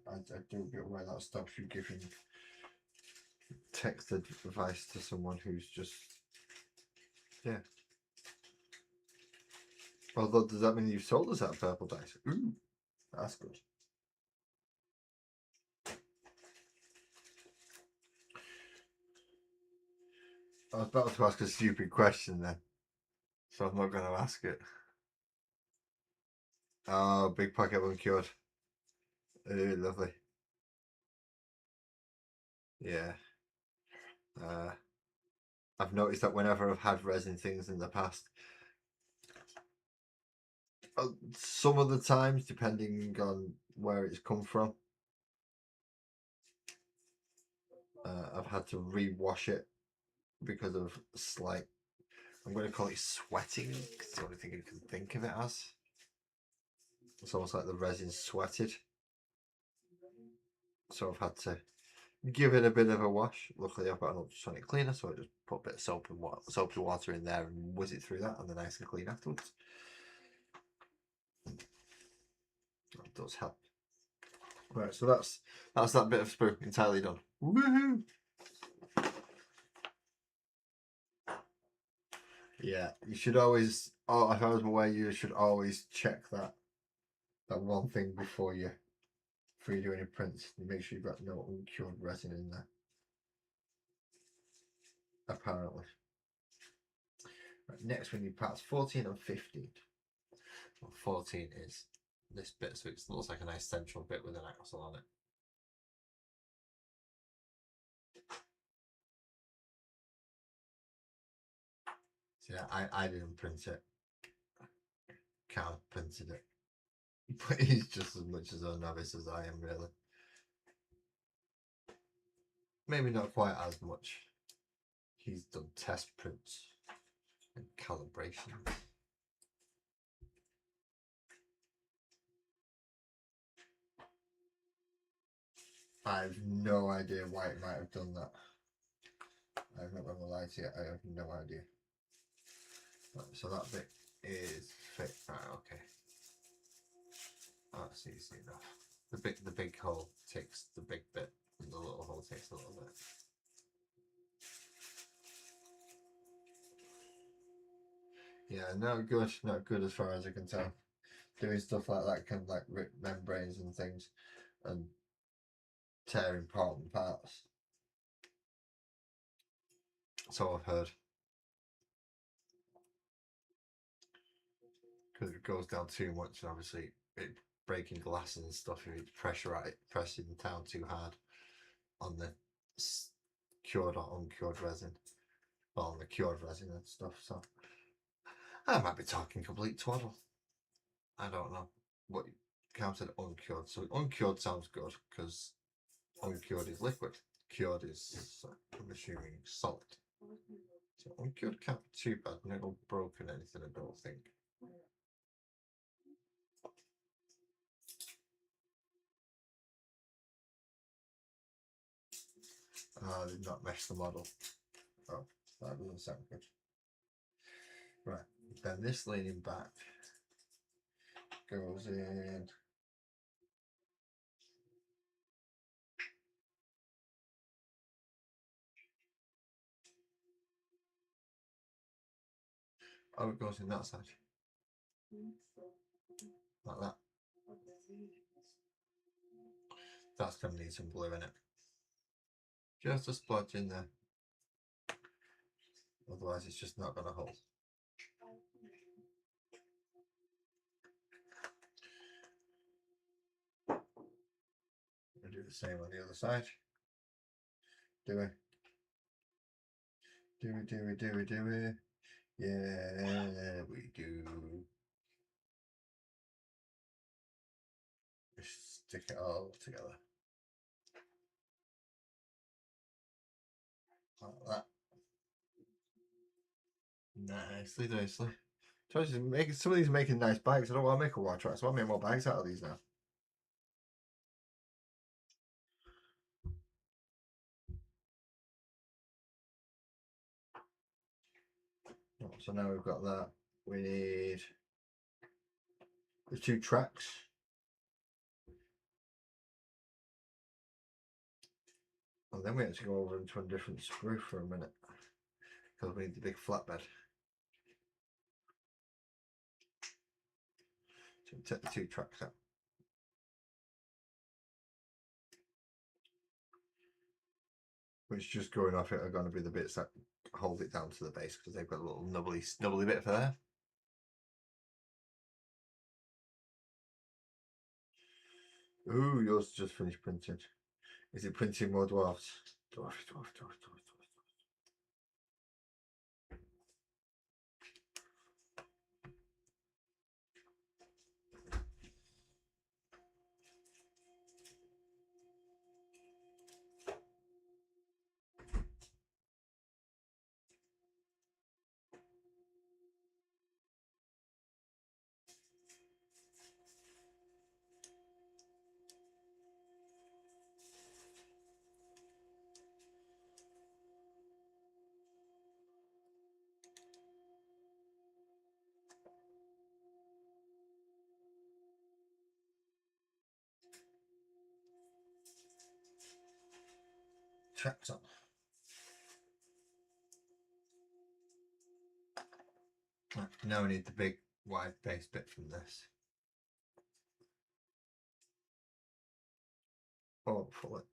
I do a bit where that stops you giving text advice to someone who's just, yeah. Although, does that mean you've sold us that purple dice? Ooh, that's good. I was about to ask a stupid question then, so I'm not going to ask it. Oh, big packet uncured. Ooh, lovely. Yeah. I've noticed that whenever I've had resin things in the past, some of the times, depending on where it's come from, I've had to re-wash it because of slight, I'm going to call it sweating, because it's the only thing I can think of it as. It's almost like the resin sweated. So I've had to give it a bit of a wash. Luckily, I've got an ultrasonic cleaner, so I just put a bit of soap and water in there and whiz it through that, and then nice and clean afterwards. That does help. Right, so that's that bit of sprue entirely done. Woohoo! Yeah, you should always. Oh, if I was aware, you should always check that one thing before you do any prints. You make sure you've got no uncured resin in there. Apparently. Right, next we need parts 14 and 15. Well, 14 is this bit, so it looks like a nice central bit with an axle on it. So yeah, I didn't print it. Cal printed it. But he's just as much as a novice as I am, really. Maybe not quite as much. He's done test prints and calibration. I have no idea why it might have done that. I'm not going to lie to you, I have no idea. Right, so that bit is fit. Right, okay. That's easy enough. The big hole takes the big bit, and the little hole takes a little bit. Yeah, not good as far as I can tell. Doing stuff like that can like rip membranes and things, and tear important parts. So I've heard. Because if it goes down too much, obviously it breaking glass and stuff. If it's pressing down too hard on the cured or uncured resin, well, on the cured resin and stuff. So I might be talking complete twaddle. I don't know what counted uncured. So uncured sounds good because uncured is liquid. Cured is, I'm assuming, solid. So uncured can't be too bad. Never broken anything, I don't think. I did not mesh the model. Oh, that doesn't sound good. Right, then this leaning back goes in. Oh, it goes in that side. Like that. That's going to need some glue in it. Just a splodge in there. Otherwise, it's just not going to hold. We'll do the same on the other side. Do it. Do it, do it, do it, do it. Yeah, we do. Just stick it all together. Like that. Nicely, nicely. Some of these are making nice bags. I don't want to make a water track, so I want to make more bags out of these now. So now we've got that. We need the 2 tracks. And then we have to go over into a different sprue for a minute. Because we need the big flatbed. So we take the 2 tracks out. Which just going off it are going to be the bits that hold it down to the base because they've got a little nubbly bit for there. Ooh, yours just finished printing. Is it printing more dwarfs? Dwarf. Tracks on. Now we need the big wide base bit from this. Hopefully.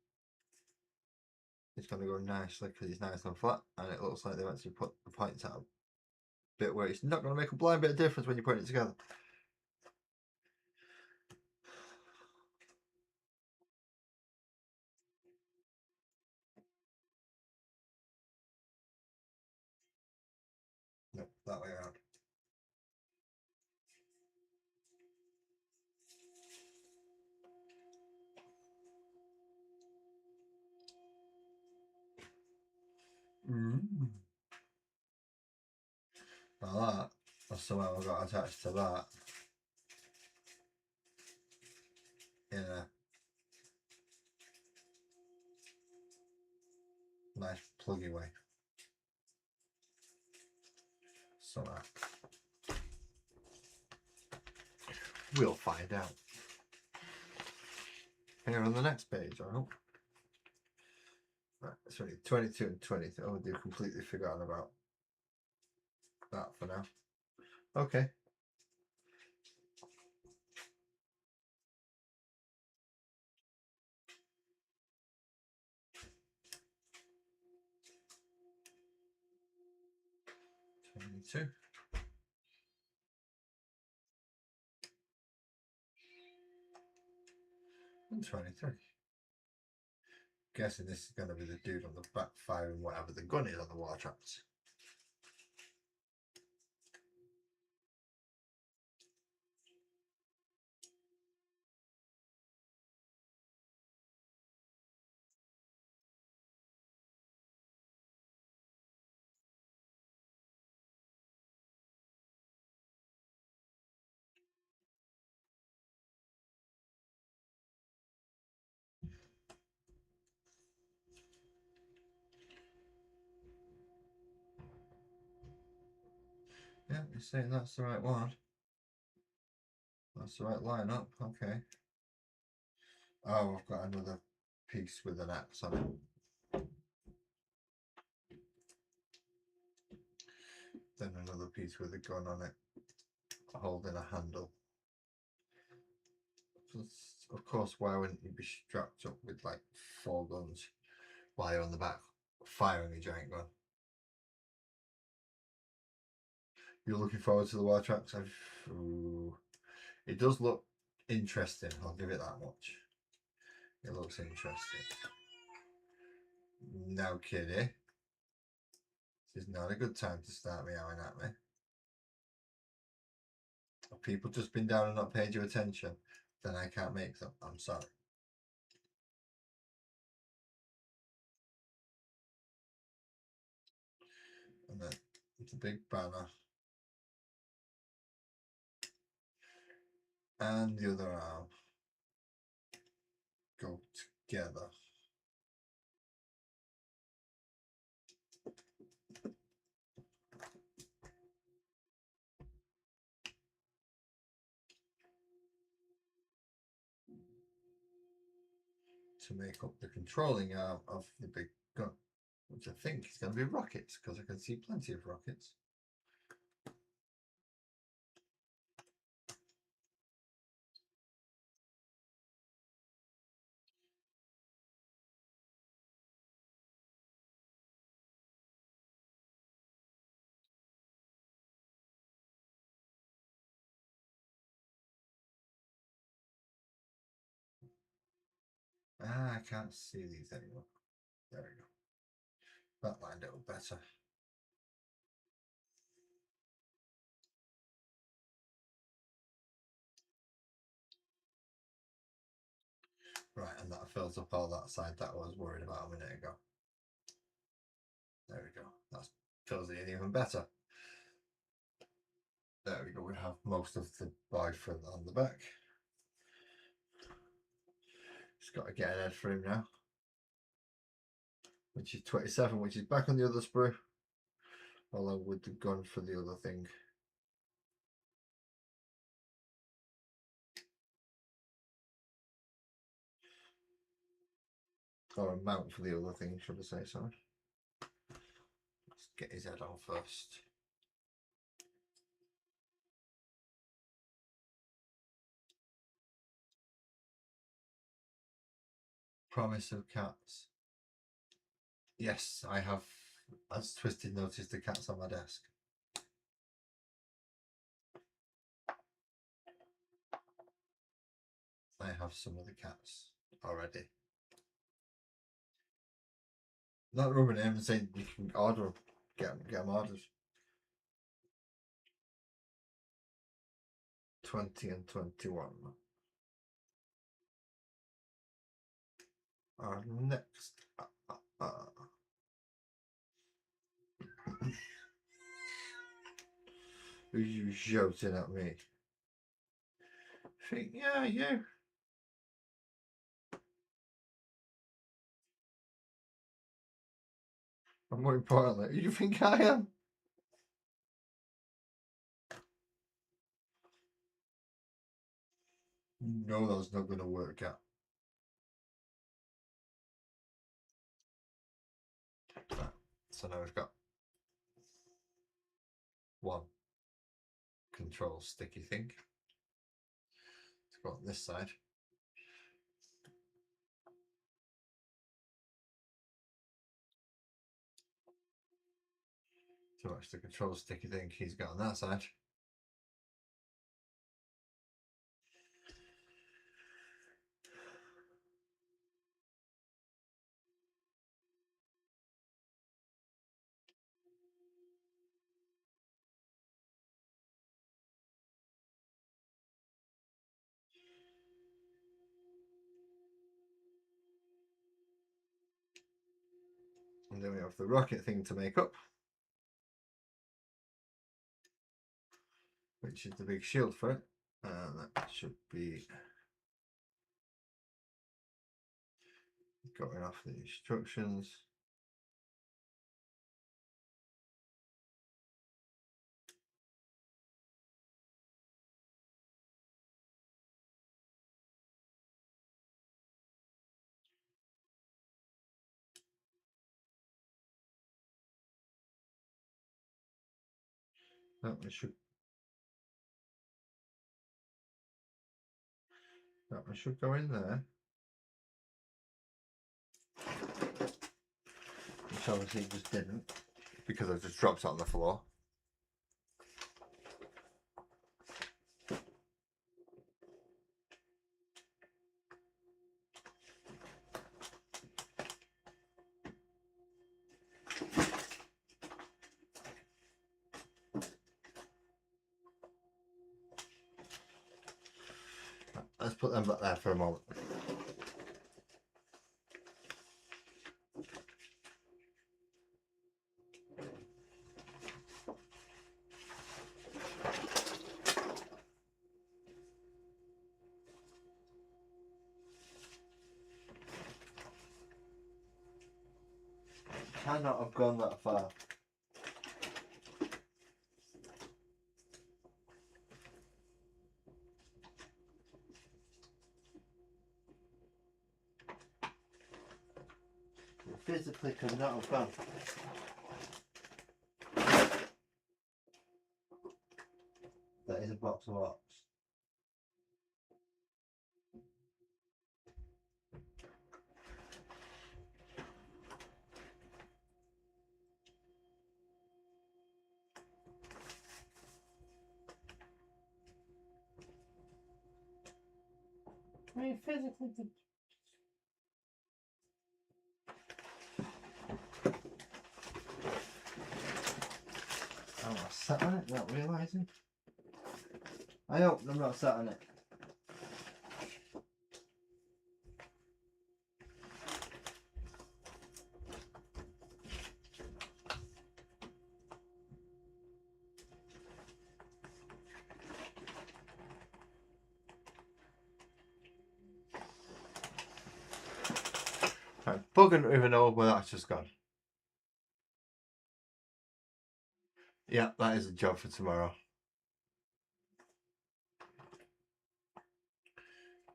It's going to go nicely because it's nice and flat and it looks like they've actually put the points out a bit where it's not going to make a blind bit of difference when you put it together. No, that way around. Now that somehow I got attached to that in a nice pluggy way. Somehow. We'll find out. Here on the next page, I hope. Right, sorry, 22 and 23. Oh, they've completely forgotten about that for now. Okay. Two. And 23. Guessing this is going to be the dude on the back firing whatever the gun is on the wall traps. saying that's the right one. That's the right lineup. Okay. Oh, I've got another piece with an axe on it. Then another piece with a gun on it, holding a handle. Of course, why wouldn't you be strapped up with like 4 guns while you're on the back firing a giant gun? You're looking forward to the war tracks? It does look interesting, I'll give it that much. It looks interesting. No kidding. This is not a good time to start meowing at me. Have people just been down and not paid you attention? Then I can't make them. I'm sorry. And then it's a big banner. And the other arm go together. To make up the controlling arm of the big gun, which I think is going to be rockets, because I can see plenty of rockets. I can't see these anymore. There we go. That lined up better. Right, and that fills up all that side that I was worried about a minute ago. There we go. That fills it in even better. There we go. We have most of the boy front on the back. Just got to get an head for him now, which is 27, which is back on the other sprue, along with the gun for the other thing. Or a mount for the other thing, should I say, sorry. Let's get his head on first. Promise of cats. Yes, I have, as Twisted noticed, the cats on my desk. I have some of the cats already. Not rubbing it in and saying you can order them, get them ordered. 20 and 21. Our next. Who's you shouting at me? Think, yeah, you. And more importantly, who do you think I am? No, that's not going to work out. Right, so now we've got one control sticky thing. Let's go on this side. So much the control sticky thing he's got on that side. And then we have the rocket thing to make up, which is the big shield for it. And that should be going off the instructions. That one should go in there. Which obviously it just didn't, because I just dropped it on the floor. Let's put them back there for a moment. Cannot have gone that far. You physically could not have gone. That is a box of rocks. I mean, physically could. I'm not sat on it, not realising. I hope I'm not sat on it. I don't even know where that's just gone. Yeah, that is a job for tomorrow.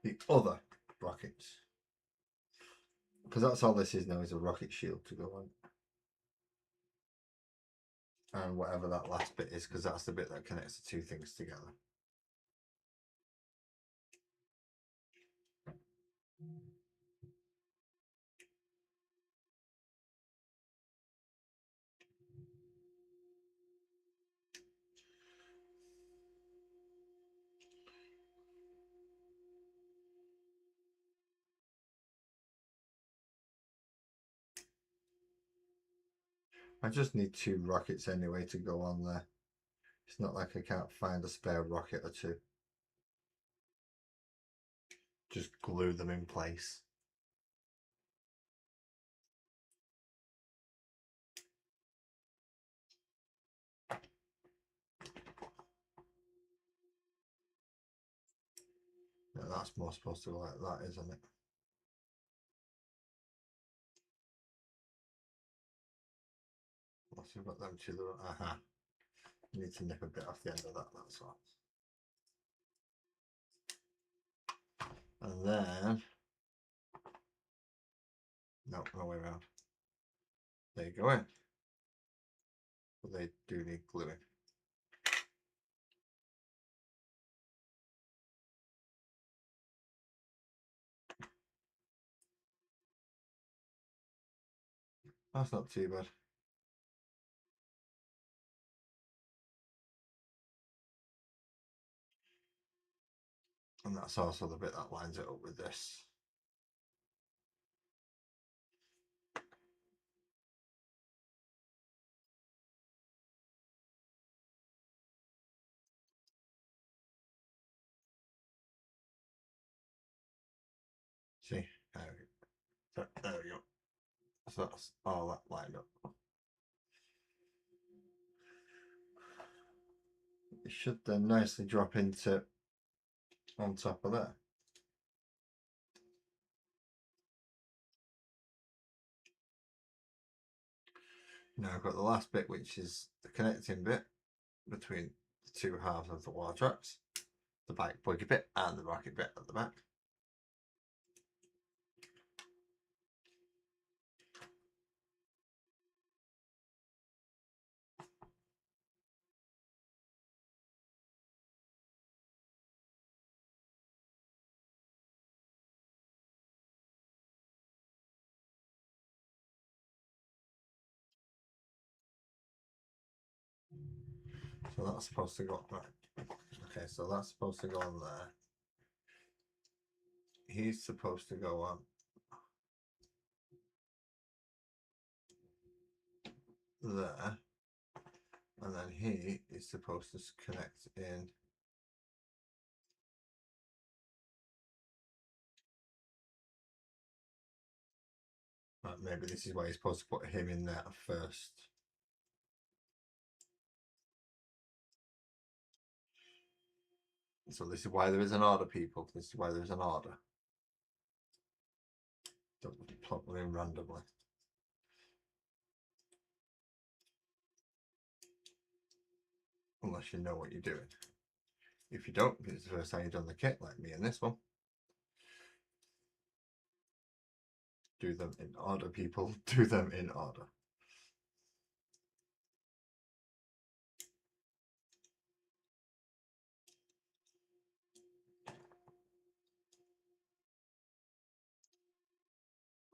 The other rockets. Because that's all this is now, is a rocket shield to go on. And whatever that last bit is, because that's the bit that connects the two things together. I just need 2 rockets anyway to go on there. It's not like I can't find a spare rocket or 2. Just glue them in place. Yeah, that's more supposed to go like that, isn't it? Once you've got them 2, you need to nip a bit off the end of that, that's all. And then, no, no way around. They go in. But they do need gluing. That's not too bad. And that's also the bit that lines it up with this. See, there we go. So that's all that lined up. It should then nicely drop into on top of there. Now I've got the last bit, which is the connecting bit between the 2 halves of the wall tracks, the bike buggy bit and the rocket bit at the back. So that's supposed to go right. Okay, so that's supposed to go on there. He's supposed to go on there, and then he is supposed to connect in right, maybe this is why you're supposed to put him in there first. So this is why there is an order, people. This is why there is an order. Don't plug them in randomly. Unless you know what you're doing. If you don't, because it's the first time you've done the kit, like me in this one. Do them in order, people. Do them in order.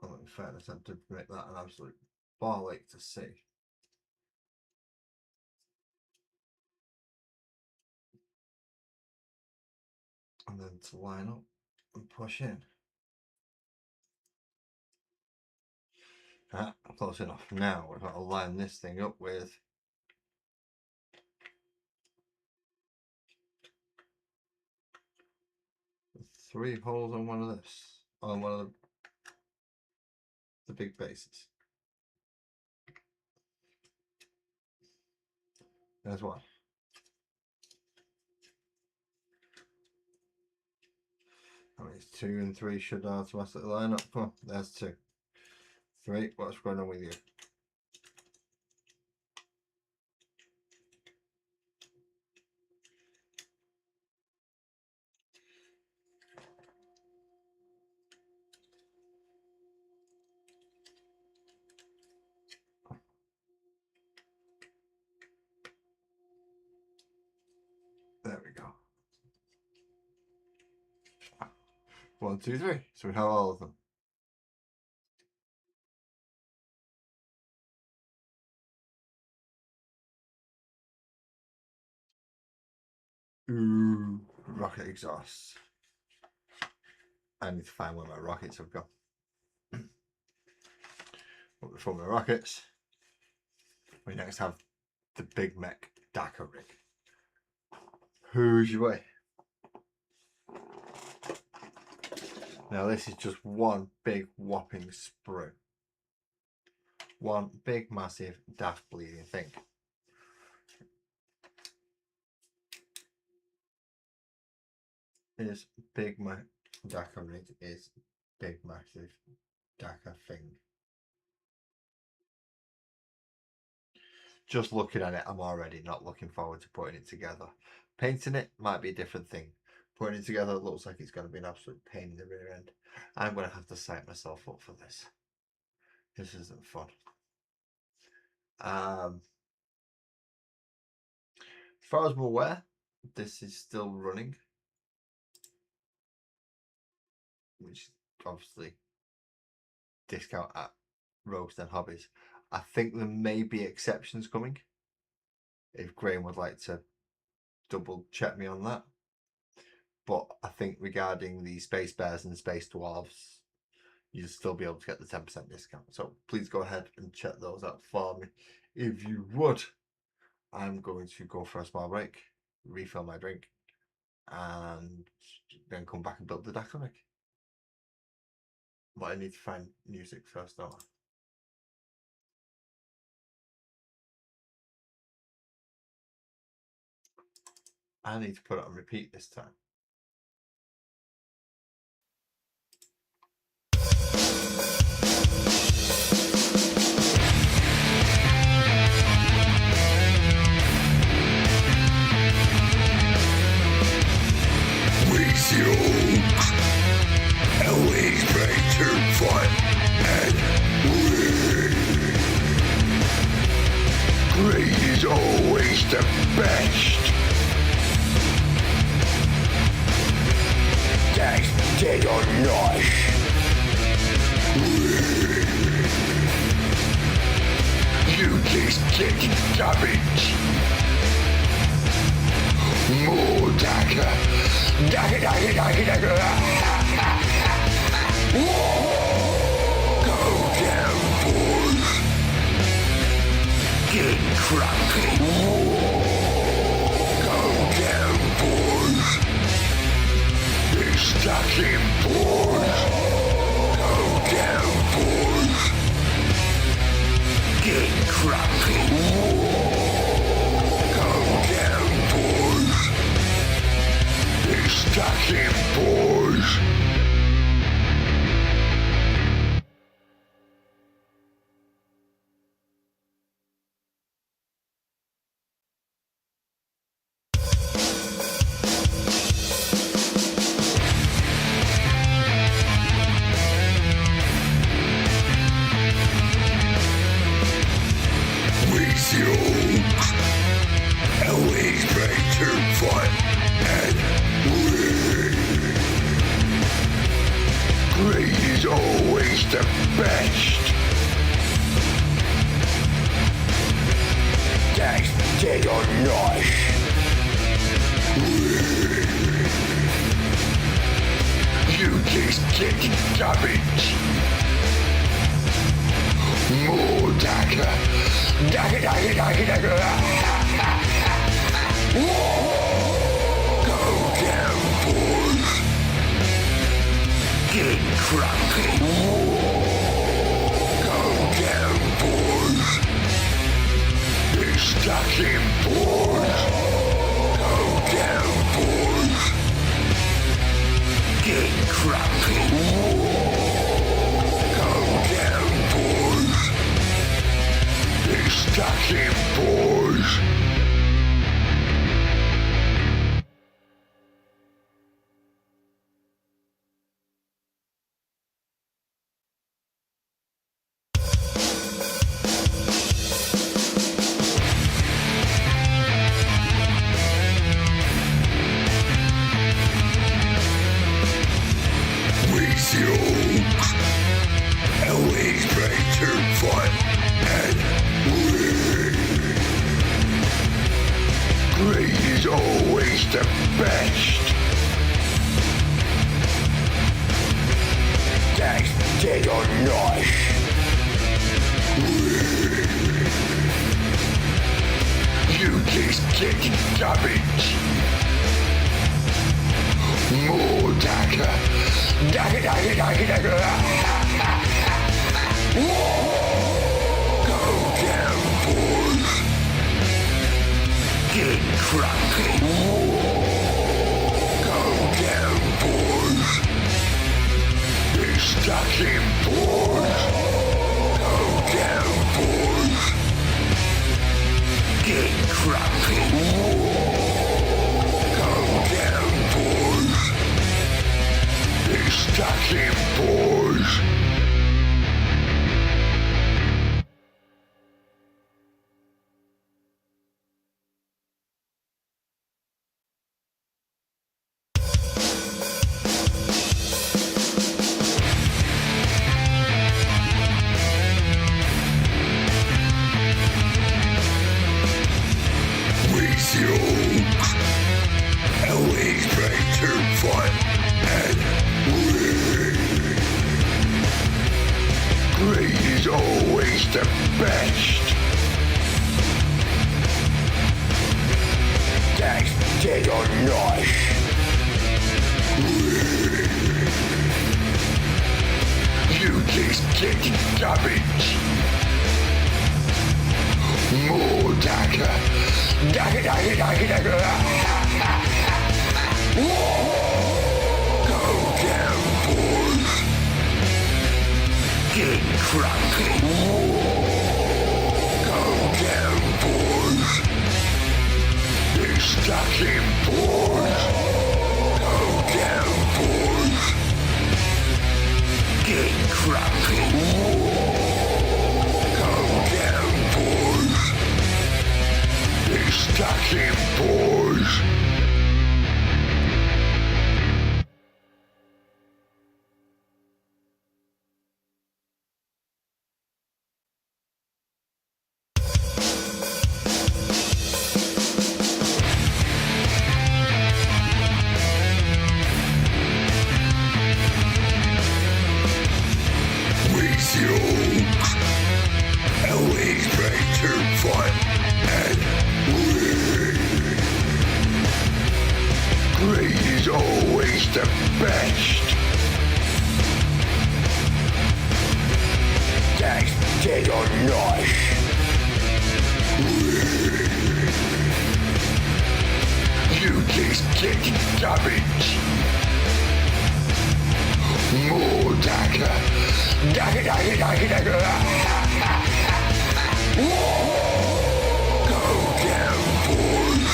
Oh, in fairness, I did make that an absolute ball ache to see. And then to line up and push in. Ah, close enough. Now we've got to line this thing up with three holes on one of this, on one of the big bases. There's one. I mean, 2 and 3 should automatically line up. Oh, there's 2. 3, what's going on with you? There we go. 1, 2, 3. So we have all of them. Ooh, rocket exhausts. I need to find where my rockets have gone. But before my rockets, we next have the Big Mech Dakar rig. Who's your way? Now this is just one big whopping sprue. One big massive daft bleeding thing. Is Big Mech Dakar rig is big massive Dakar thing. Just looking at it, I'm already not looking forward to putting it together. Painting it might be a different thing. Putting it together looks like it's going to be an absolute pain in the rear end. I'm going to have to psych myself up for this. This isn't fun. As far as I'm aware, this is still running. Which obviously discount at Roast and Hobbies. I think there may be exceptions coming. If Graham would like to double check me on that. But I think regarding the Space Bears and Space Dwarves, you'll still be able to get the 10% discount. So please go ahead and check those out for me if you would. I'm going to go for a small break, refill my drink, and then come back and build the Dakar rig. But I need to find music first, don't I? I need to put it on repeat this time. Always better fun and win. Great is always the best. That's dead or not. You just get damage. More dagger. Dagger, dagger, dagger, dagger. Go down, boys. Get crappy. Go down, boys. Get stuck in, boys. Go down, boys. Get crappy. Go down, boys. Get stuck in, boys. With yokes, always better fun and win. Great is always the best. That's dead or not. You just get garbage. More dagger. Dagger, dagger, dagger, dagger. Go down, boys. Get crappy. Go down, boys. Get stuck in, boys. Go down, boys. Get crappy. Go down, boys. Get stuck in, boys. With yokes, always better fun and win. Great is always the best. That's dead or not. You just get garbage. More dagger. Dagger, dagger, dagger, dagger. Go down, boys. Get crappy. Go down, boys. Get stuck in, boys. Go down, boys. Get crappy. Go down, boys. Get stuck in, boys. With yokes, always better fun and win. Great is always the best. That's dead or not. You just get garbage. More dagger. Dagger, dagger, dagger, dagger. Go down, boys. Get crappy. Go down, boys. Get stuck in, boys. Go down, boys. Get crappy. Go down, boys. Get stuck in, boys. getting damage. More dagger. Dagger, dagger, dagger, dagger. Go down, boys.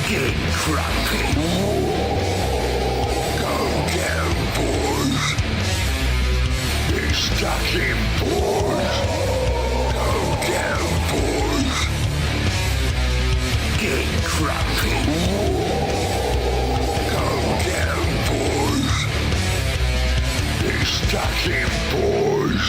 Get cracking. Go down, boys. It's stuck in, boys. Go down, boys. Get cracking. Go down, boys. It's stuck in, boys.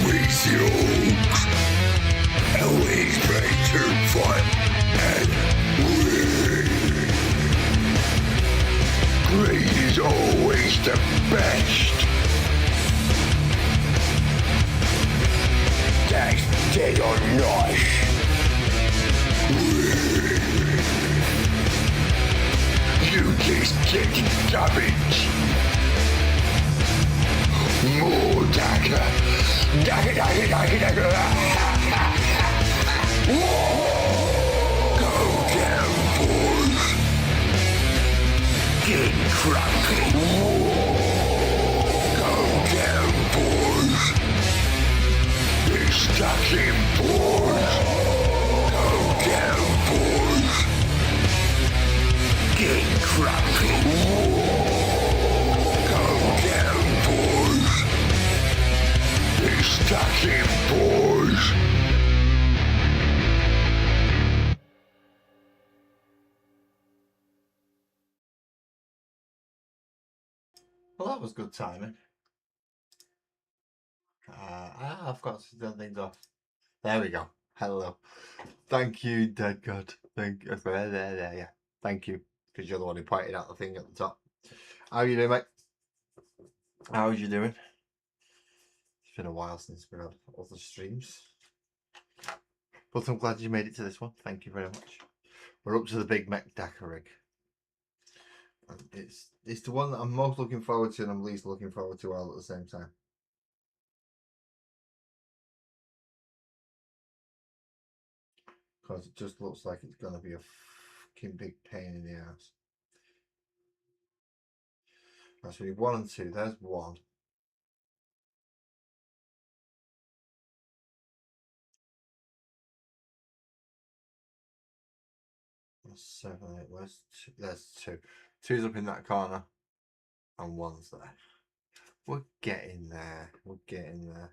Musings, always ready to fight and win. Great is always the best. That's dead or not. You just get damage. More dagger. Dagger, dagger, dagger, dagger. Go down, boys. Get cracking. Go down, boys. It's stuck in, boys. Go down, boys. Get cracking. Go down, boys. It's stuck in, boys. Well, that was good timing. I've got to turn things off. There we go. Hello. Thank you, dead God. Thank you. There, yeah. Thank you. Because you're the one who pointed out the thing at the top. How are you doing, mate? How are you doing? It's been a while since we had other streams. But I'm glad you made it to this one. Thank you very much. We're up to the big mech Dakar rig. And it's the one that I'm most looking forward to and I'm least looking forward to all at the same time. Because it just looks like it's going to be a fucking big pain in the ass. Right, so we need 1 and 2. There's 1. That's 7, 8. Where's 2? There's 2. 2's up in that corner. And 1's there. We're getting there. We're getting there.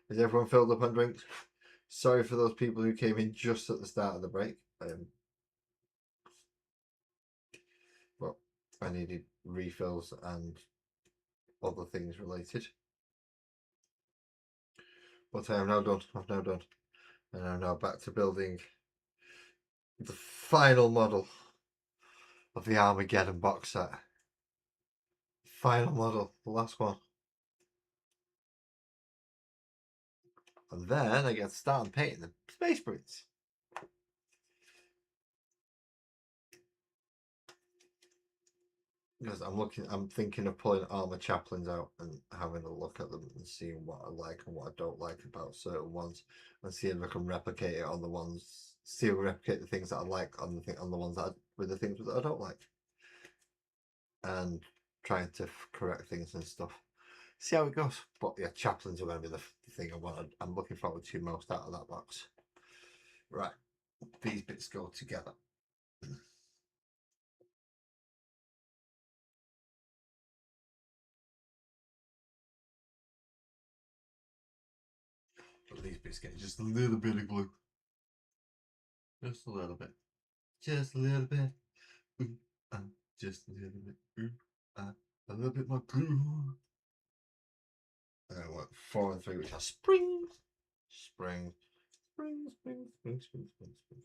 Is everyone filled up on drinks? Sorry for those people who came in just at the start of the break. But I needed refills and other things related. But I am now done. I've now done. And I'm now back to building the final model of the Armageddon box set. Final model, the last one. And then I get to start painting the Space Marines. Because I'm thinking of pulling armor chaplains out and having a look at them and seeing what I like and what I don't like about certain ones, and seeing if I can replicate it on the ones, see if I can replicate the things that I like on the ones that with the things that I don't like, and trying to correct things and stuff. See how it goes. But yeah, chaplains are going to be the thing I'm looking forward to most out of that box. Right, these bits go together. But these bits get just a little bit of glue. Just a little bit. Just a little bit. Just a little bit. A little bit more glue. And I want 4 and 3, which are springs. Spring. Spring, spring, spring, spring, spring, spring.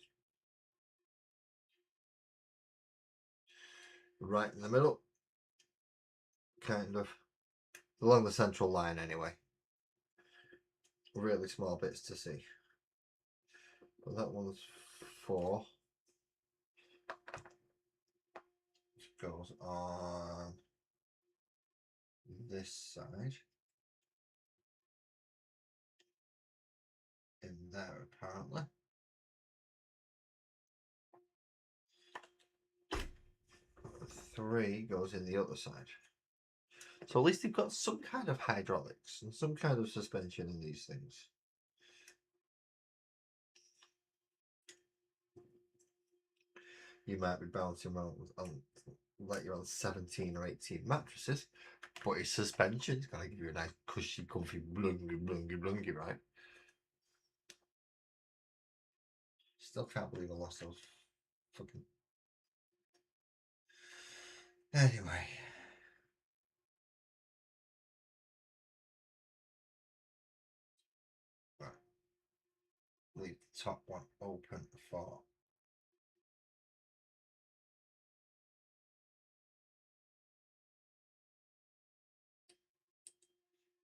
Right in the middle. Kind of. Along the central line, anyway. really small bits to see. But that one's 4. Which goes on this side. In there, apparently. The 3 goes in the other side. So at least they've got some kind of hydraulics and some kind of suspension in these things. You might be bouncing around like you're on 17 or 18 mattresses, but it's suspension. It's going to give you a nice cushy, comfy, blungy, right? Still can't believe I lost those fucking... Anyway. Right. Leave the top one open for...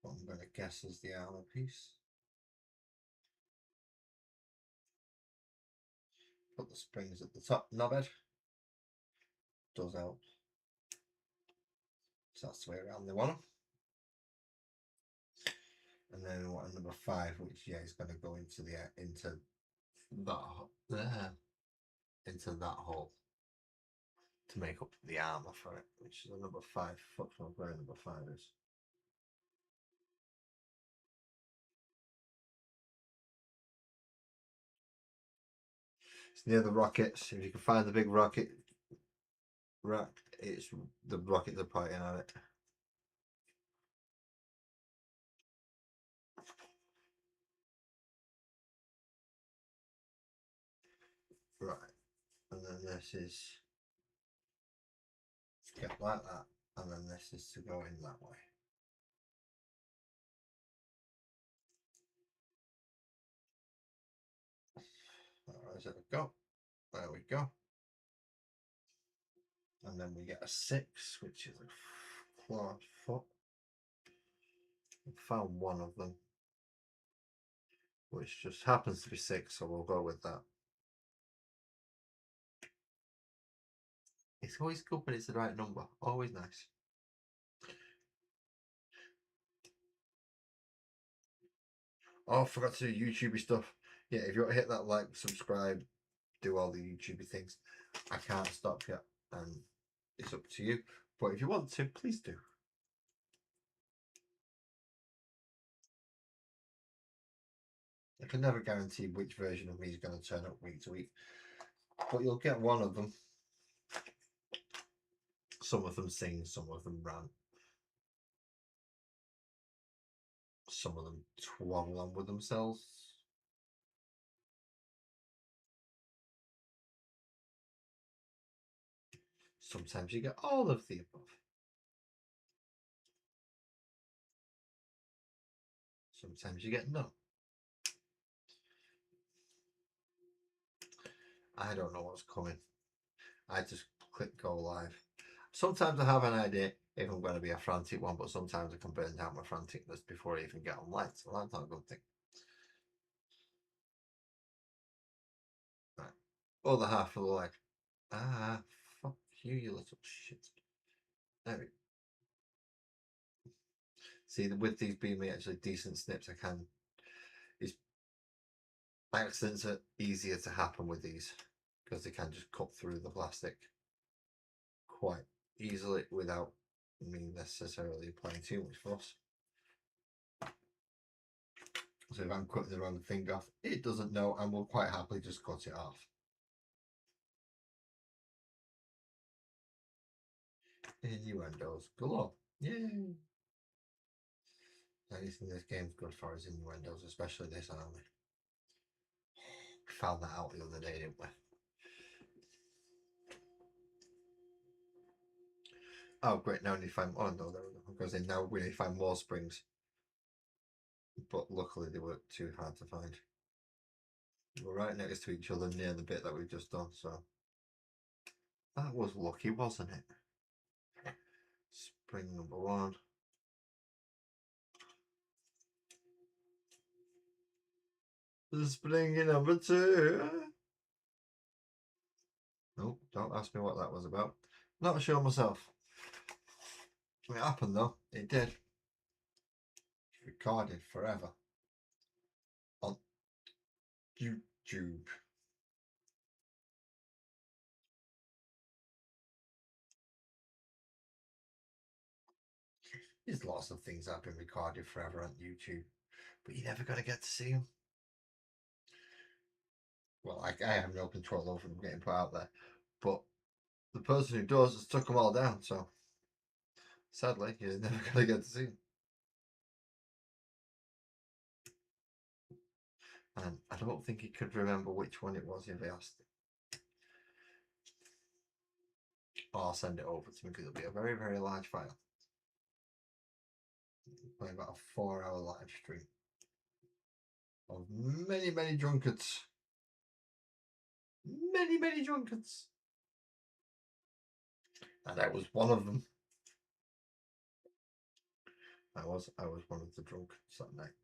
what I'm going to guess is the armour piece. Put the springs at the top knobhead. Does help. So that's the way around they want them. And then we want a number 5, which is going to go into that into that hole to make up the armour for it, which is a number 5. Fuck knows where number 5 is. It's near the rockets. If you can find the big rocket rack, it's the rockets are pointing at it. Right, and then this is to get like that, and then this is to go in that way. Where does it go? There we go. And then we get a 6, which is a clawed foot. I found one of them, which just happens to be 6, so we'll go with that. It's always good, but it's the right number. Always nice. Oh, I forgot to do YouTubey stuff. Yeah, if you want to hit that like, subscribe, do all the YouTubey things. I can't stop you, and it's up to you. But if you want to, please do. I can never guarantee which version of me is going to turn up week to week, but you'll get one of them. Some of them sing, some of them rant. Some of them twaddle on with themselves. Sometimes you get all of the above. Sometimes you get none. I don't know what's coming. I just click go live. Sometimes I have an idea if I'm going to be a frantic one, but sometimes I can burn down my franticness before I even get online, so that's not a good thing. Right. Other half of the leg. Ah, fuck you, you little shit. There we go. See, with these being actually decent snips, accidents are easier to happen with these because they can just cut through the plastic quite easily without me necessarily applying too much force. So if I'm cutting the wrong thing off, it doesn't know and will quite happily just cut it off. Innuendos galore. Yay! Anything this game's good for is innuendos, especially this army. We found that out the other day, didn't we? Oh great, now we need to find because now we need to find more springs. But luckily they weren't too hard to find. We're right next to each other near the bit that we've just done, so that was lucky, wasn't it? Spring number 1. Spring number 2. Nope, don't ask me what that was about. Not sure myself. It happened though. It did. It's recorded forever on YouTube. There's lots of things that have been recorded forever on YouTube, but you're never going to get to see them. Well, I have no control over them getting put out there, but the person who does has took them all down, so sadly, you're never going to get to see them. And I don't think he could remember which one it was if he asked. Or I'll send it over to me because it'll be a very, very large file. Probably about a 4-hour live stream of many, many drunkards. Many, many drunkards. And I was one of them. I was one of the drunkards that night.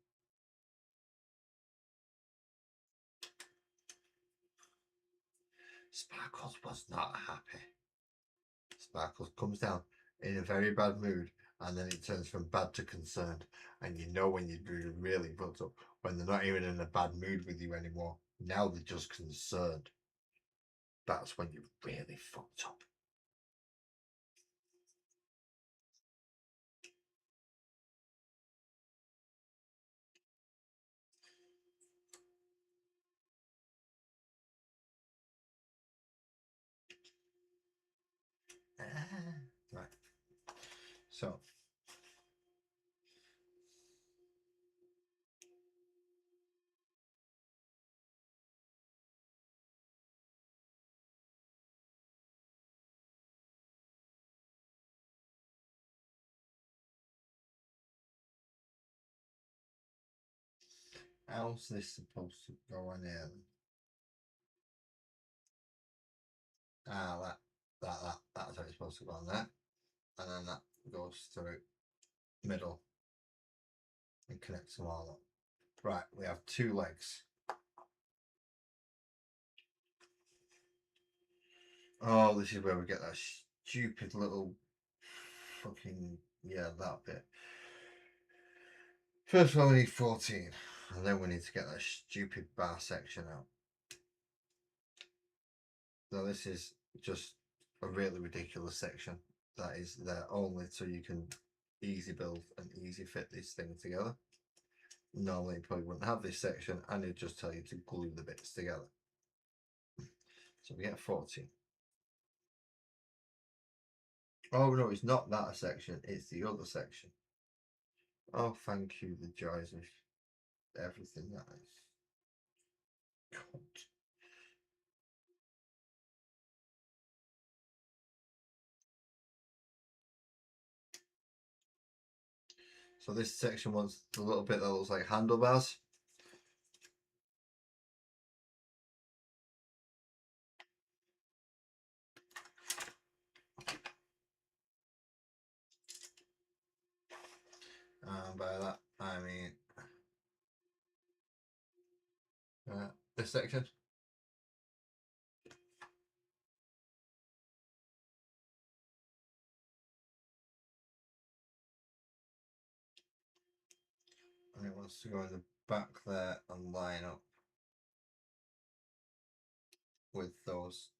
Sparkles was not happy. Sparkles comes down in a very bad mood, and then it turns from bad to concerned. And you know when you're really fucked up, when they're not even in a bad mood with you anymore. Now they're just concerned. That's when you're really fucked up. Right. So how's this supposed to go on here? That's how it's supposed to go on there. And then that goes through middle and connects them all up. Right, we have 2 legs. Oh, this is where we get that stupid little fucking, yeah, that bit. First of all, we need 14, and then we need to get that stupid bar section out. So this is just a really ridiculous section that is there only so you can easy build and easy fit this thing together. Normally you probably wouldn't have this section, and it'd just tell you to glue the bits together. So we get 14. Oh no, it's not that section, it's the other section. Oh, thank you, the joys of everything that is. God. So this section wants the little bit that looks like handlebars. And by that I mean this section. And it wants to go in the back there and line up with those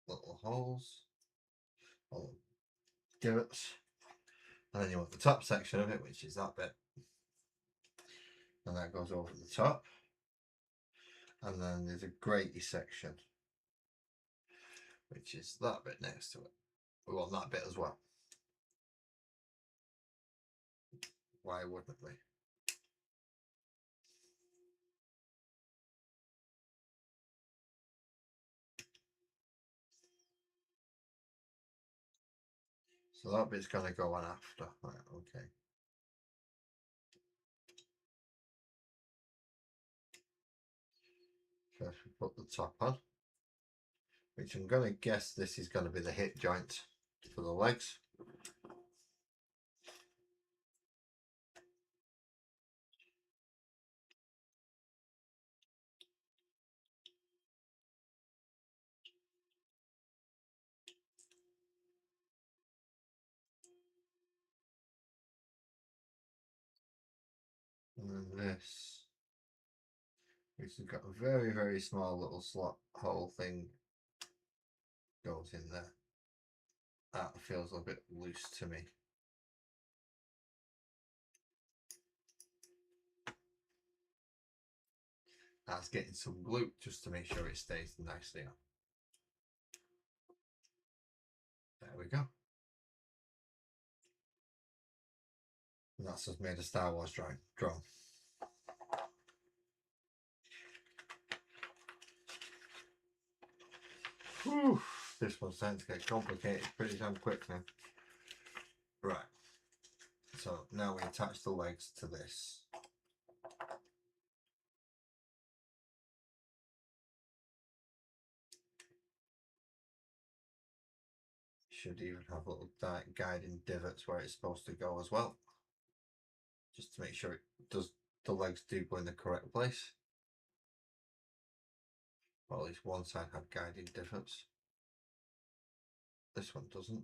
little holes, or divots. And then you want the top section of it, which is that bit. And that goes over the top. And then there's a graty section, which is that bit next to it. We want that bit as well. Why wouldn't we? So that bit's going to go on after. Right, okay. First we put the top on, which I'm going to guess this is going to be the hip joint for the legs. And then this, which has got a very, very small little slot hole thing, goes in there. That feels a bit loose to me. That's getting some glue just to make sure it stays nicely on. There we go. And that's just made a Star Wars drone. Whew, this one's starting to get complicated pretty damn quick now. Right. So now we attach the legs to this. Should even have little guiding divots where it's supposed to go as well. Just to make sure it does, the legs do go in the correct place. Well, at least one side had guiding divots. This one doesn't.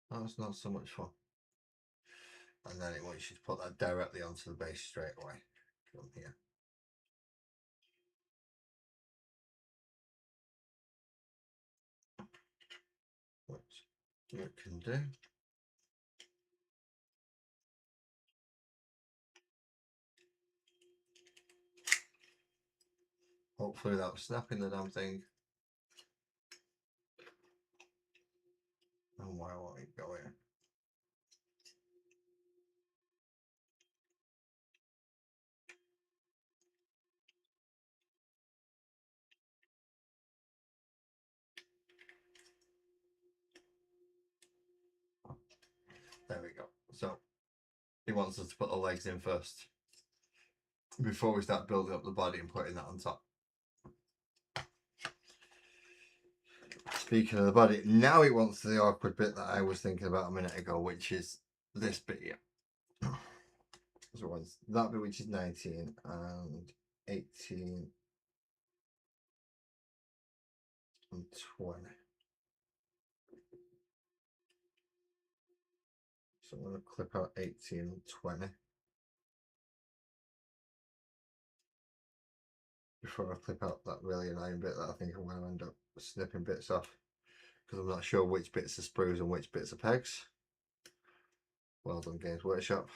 That's not so much fun. And then it wants you to put that directly onto the base straight away from here. Which you can do. Hopefully without snapping the damn thing. And why won't it go in? There we go. So he wants us to put the legs in first before we start building up the body and putting that on top. Speaking of the body, now it wants the awkward bit that I was thinking about a minute ago, which is this bit here. So once that bit, which is 19 and 18 and 20. So I'm going to clip out 18 and 20 before I clip out that really annoying bit that I think I'm going to end up snipping bits off because I'm not sure which bits are sprues and which bits are pegs. Well done, Games Workshop.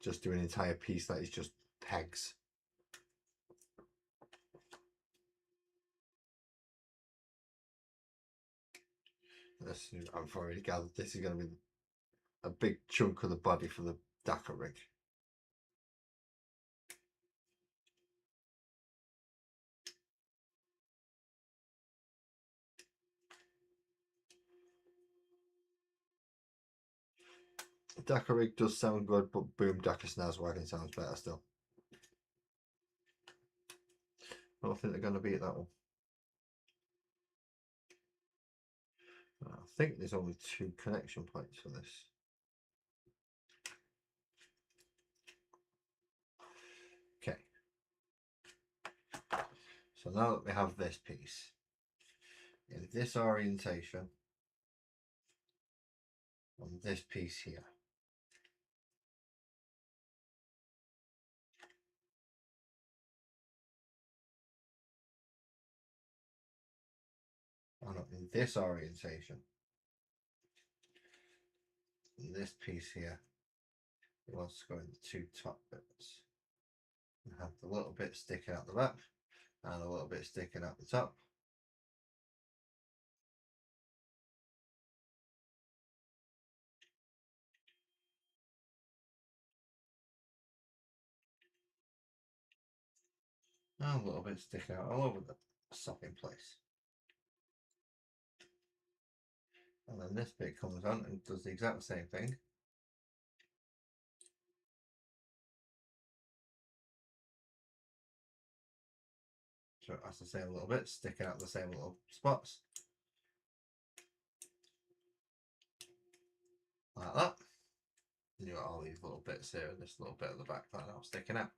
Just do an entire piece that is just pegs. This, I've already gathered this is going to be a big chunk of the body for the DACA rig. DACA rig does sound good, but boom, DACA snaz wagon sounds better still. I don't think they're going to beat that one. I think there's only 2 connection points for this. Okay. So now that we have this piece in this orientation on this piece here, and in this orientation, in this piece here, it wants to go in the 2 top bits and have the little bit sticking out the back and a little bit sticking out the top. And a little bit sticking out all over the sopping place. And then this bit comes on and does the exact same thing. So it has the same little bit sticking out the same little spots. Like that. And you've got all these little bits here and this little bit at the back that are now sticking out.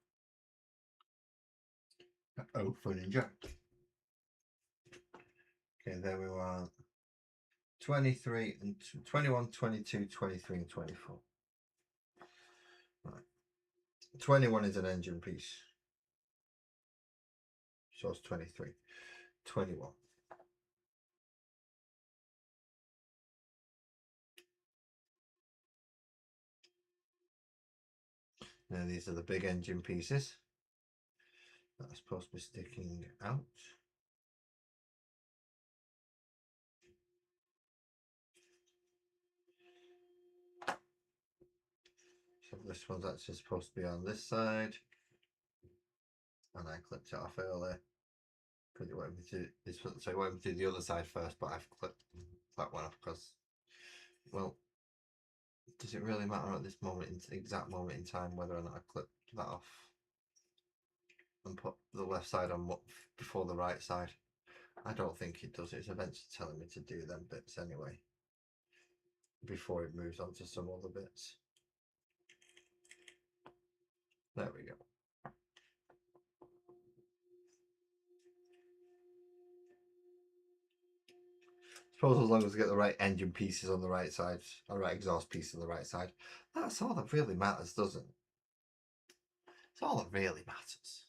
Oh, fun and joke. Okay, there we want 23 and 21, 22, 23 and 24. Right. 21 is an engine piece. So it's 23. 21. Now these are the big engine pieces that are supposed to be sticking out. So this one's actually supposed to be on this side, and I clipped it off earlier because it went me to this. So it went me to the other side first, but I've clipped that one off because, well, does it really matter at this moment, exact moment in time, whether or not I clip that off and put the left side on before the right side? I don't think it does. It's eventually telling me to do them bits anyway before it moves on to some other bits. There we go. Suppose as long as we get the right engine pieces on the right side, or right exhaust piece on the right side, that's all that really matters, doesn't it? It's all that really matters.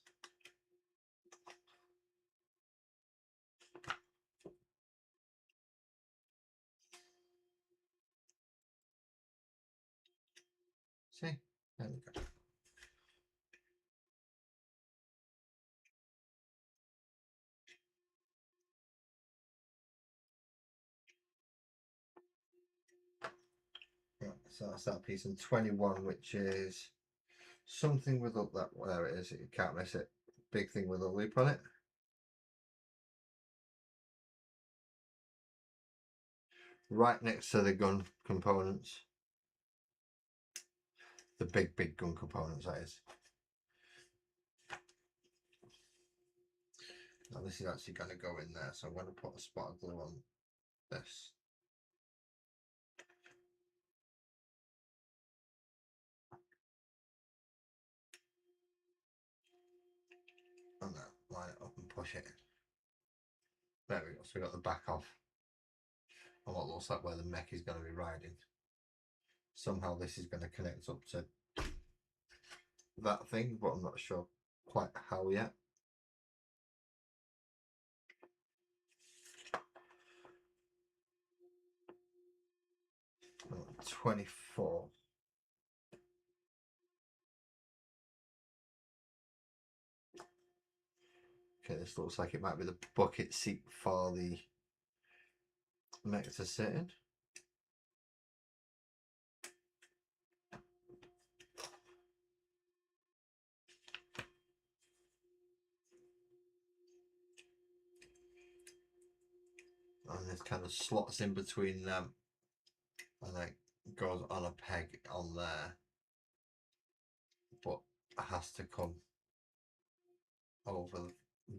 See? There we go. Right, so that's that piece. And 21, which is something with that, there it is, you can't miss it. Big thing with a loop on it. Right next to the gun components. The big gun components, that is. Now this is actually going to go in there, so I'm going to put a spot of glue on this. And then line it up and push it in. There we go, so we got the back off. And what looks like where the mech is going to be riding. Somehow this is going to connect up to that thing, but I'm not sure quite how yet. Oh, 24. Okay, this looks like it might be the bucket seat for the mech to sit in. And this kind of slots in between them and then goes on a peg on there, but it has to come over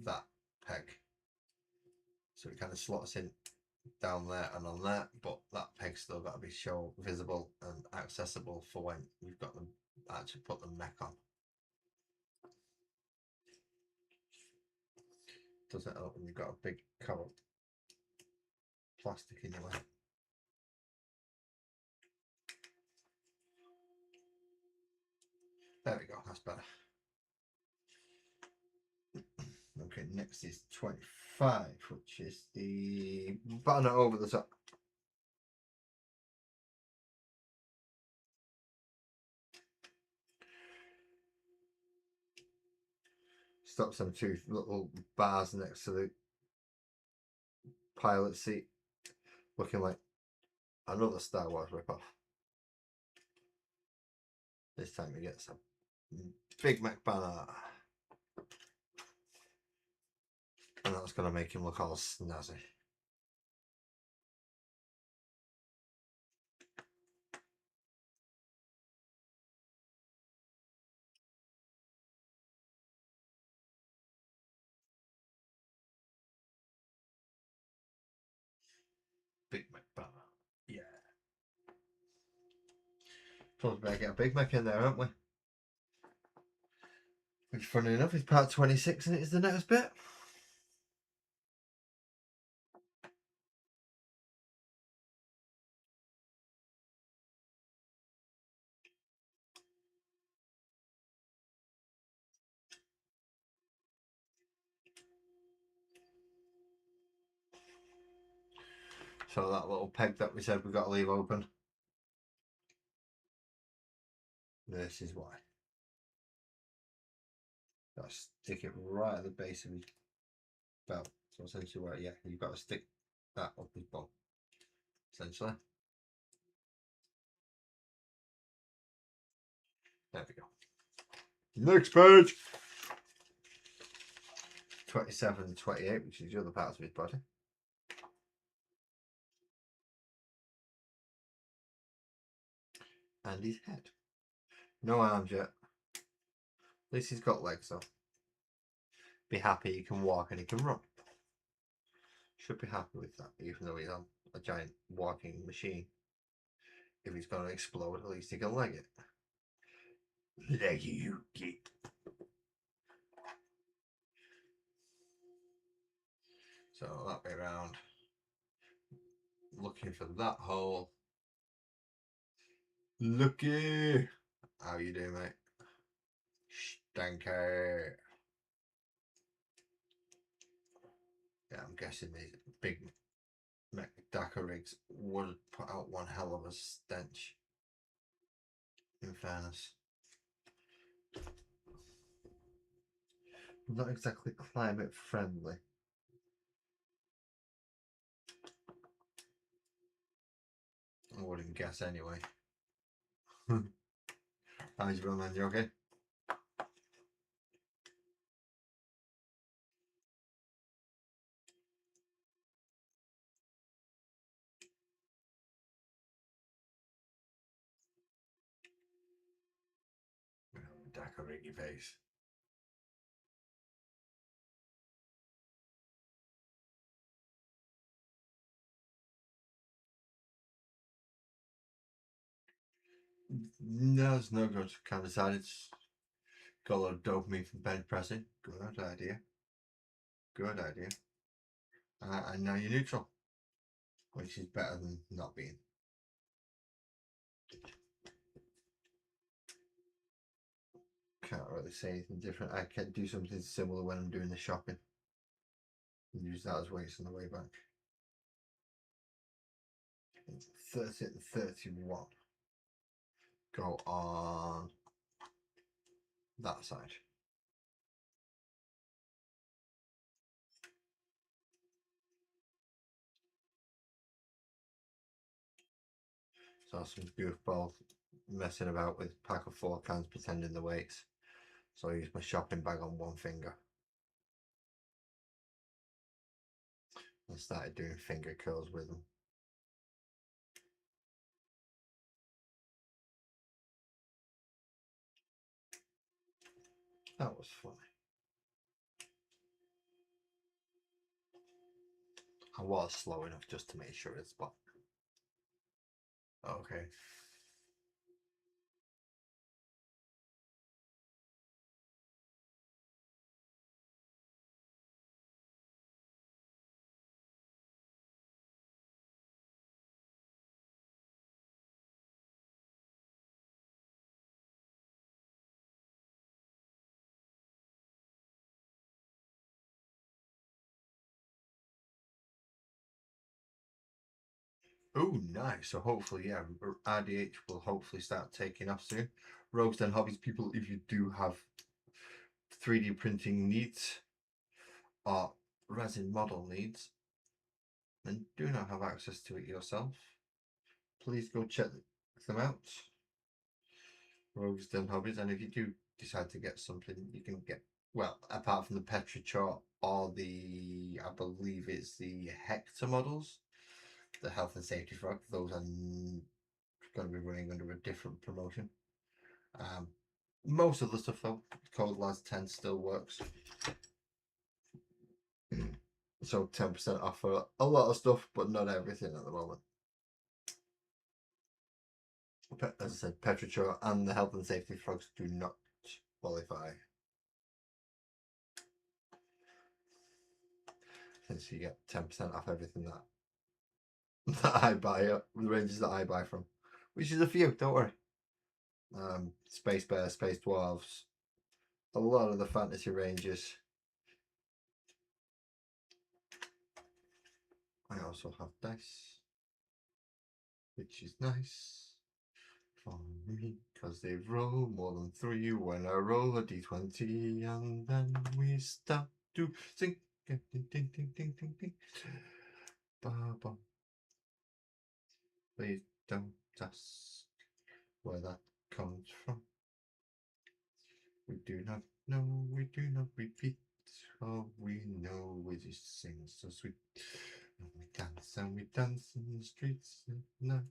that peg, so it kind of slots in down there and on there, but that peg's still got to be visible and accessible for when you've got them actually put the mech on. Does it help when you've got a big cover plastic in your way? There we go, that's better. Okay, next is 25, which is the banner over the top. Stops them two little bars next to the pilot seat, looking like another Star Wars ripoff. This time we get some Big Mac banner. And that's going to make him look all snazzy. Big Mac banner. Yeah. Probably better get a Big Mac in there, aren't we? Which, funny enough, is part 26 and it is the next bit. So that little peg that we said we got to leave open. This is why. Got to stick it right at the base of his belt. So essentially, yeah, you've got to stick that up his bum. Essentially. There we go. Next page. 27 and 28, which is the other parts of his body. And his head. No arms yet. At least he's got legs though. Be happy he can walk and he can run. Should be happy with that, even though he's on a giant walking machine. If he's going to explode, at least he can leg it. Leg you get. So that way around. Looking for that hole. Looky! How you doing, mate? Stanker. Yeah, I'm guessing these big Dakar rigs would put out one hell of a stench. In fairness. Not exactly climate friendly. I wouldn't guess anyway. How's your man? You okay? Dakar riggy face. No, it's no good. Kind of decided it's got a lot of dopamine from bench pressing. Good idea. Good idea. And now you're neutral, which is better than not being. Can't really say anything different. I can do something similar when I'm doing the shopping. And use that as weights on the way back. 30 and 31. Go on that side. So some goofball messing about with a pack of 4 cans pretending the weights. So I use my shopping bag on one finger. And started doing finger curls with them. That was funny. I was slow enough just to make sure it's spot. Okay. Oh, nice. So hopefully, yeah, RDH will hopefully start taking off soon. Rogues Den Hobbies people, if you do have 3D printing needs or resin model needs and do not have access to it yourself, please go check them out. Rogues Den Hobbies, and if you do decide to get something, you can get, well, apart from the Petrichor or the, I believe it's the Hector models, the health and safety frog, those are going to be running under a different promotion. Most of the stuff though, code LAS10 still works. So 10% off for a lot of stuff, but not everything at the moment. As I said, Petrichor and the health and safety frogs do not qualify. Since you get 10% off everything that I buy, the ranges that I buy from, which is a few, don't worry. Space Bear, Space Dwarves, a lot of the fantasy ranges. I also have dice. which is nice for me, because they roll more than 3 when I roll a d20, and then we start to sing. Ding, ding, ding, ding, ding, ding. Ba, ba. Please don't ask where that comes from. We do not know, we do not repeat. All we know we just sing so sweet. And we dance in the streets at night.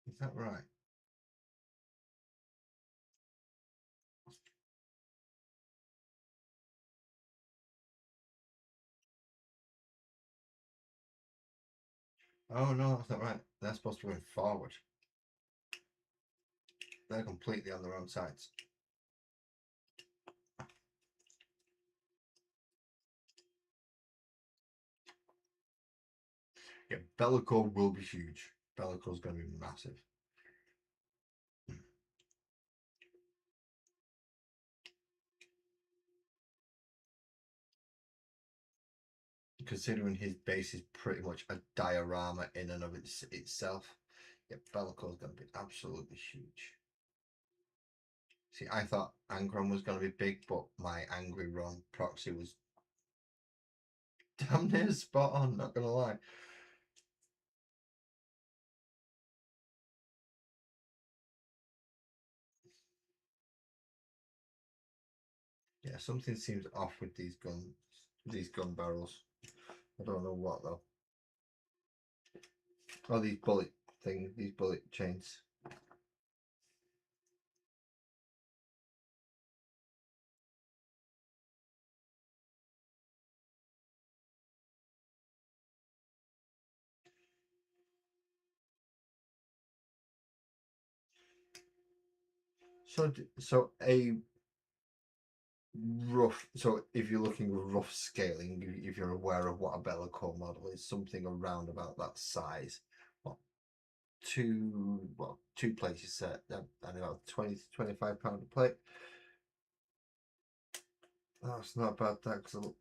Is that right? Oh no, that's not right. They're supposed to be going forward. They're completely on the wrong sides. Yeah, Bellicore will be huge. Bellicore's going to be massive. Considering his base is pretty much a diorama in and of itself, yeah, Bellicore's going to be absolutely huge. See, I thought Angron was going to be big, but my Angry Ron proxy was damn near spot on, not going to lie. Yeah, something seems off with these gun barrels. I don't know what though. Oh, these bullet chains. So a rough. So if you're looking at rough scaling, if you're aware of what a Bellicore model is, something around about that size. What two places set and about 20 to 25 pound a plate. That's not bad. That because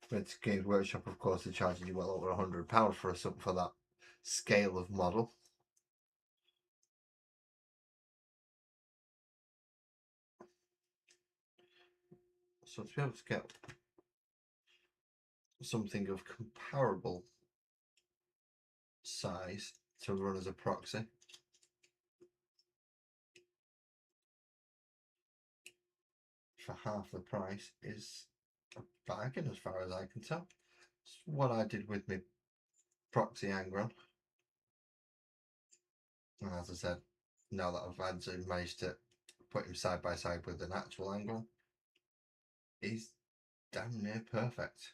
went to Games Workshop, of course, they're charging you well over £100 for that scale of model. So to be able to get something of comparable size to run as a proxy for half the price is a bargain as far as I can tell. It's what I did with my proxy Angron. And as I said, now that I've managed to put him side by side with an actual Angron, he's damn near perfect.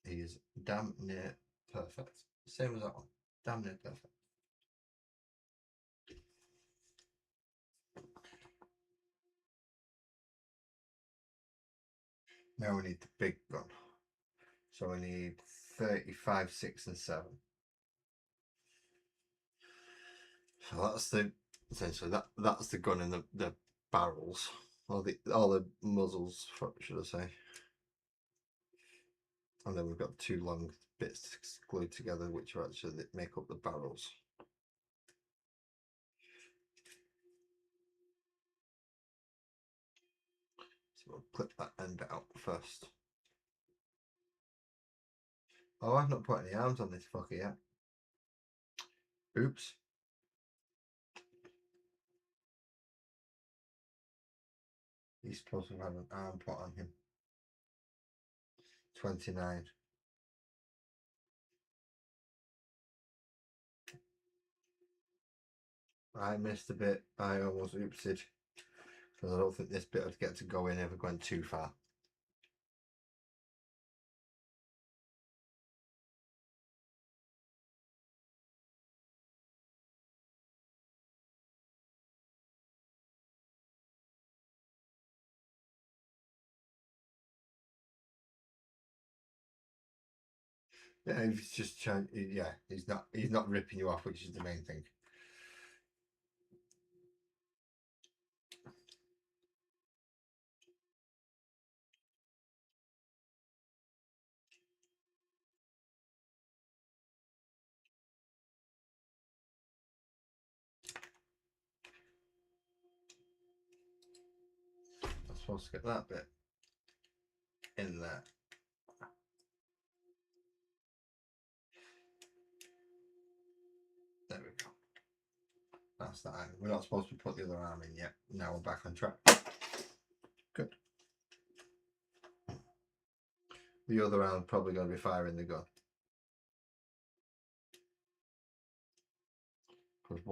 He is damn near perfect. Same as that one. Damn near perfect. Now we need the big gun. So we need 35, 6 and 7. So that's the essentially that's the gun in the barrels. Or the muzzles, should I say. And then we've got two long bits glued together which are actually that make up the barrels. So we'll clip that end out first. Oh, I've not put any arms on this fucker yet. Oops. He's supposed to have an arm put on him. 29. I missed a bit. I almost oopsied. Because I don't think this bit would get to go in ever going too far. Yeah, he's just trying. Yeah, he's not ripping you off, which is the main thing. supposed to get that bit in there. There we go. That's that. We're not supposed to put the other arm in yet. Now we're back on track. Good. The other arm's probably going to be firing the gun. Because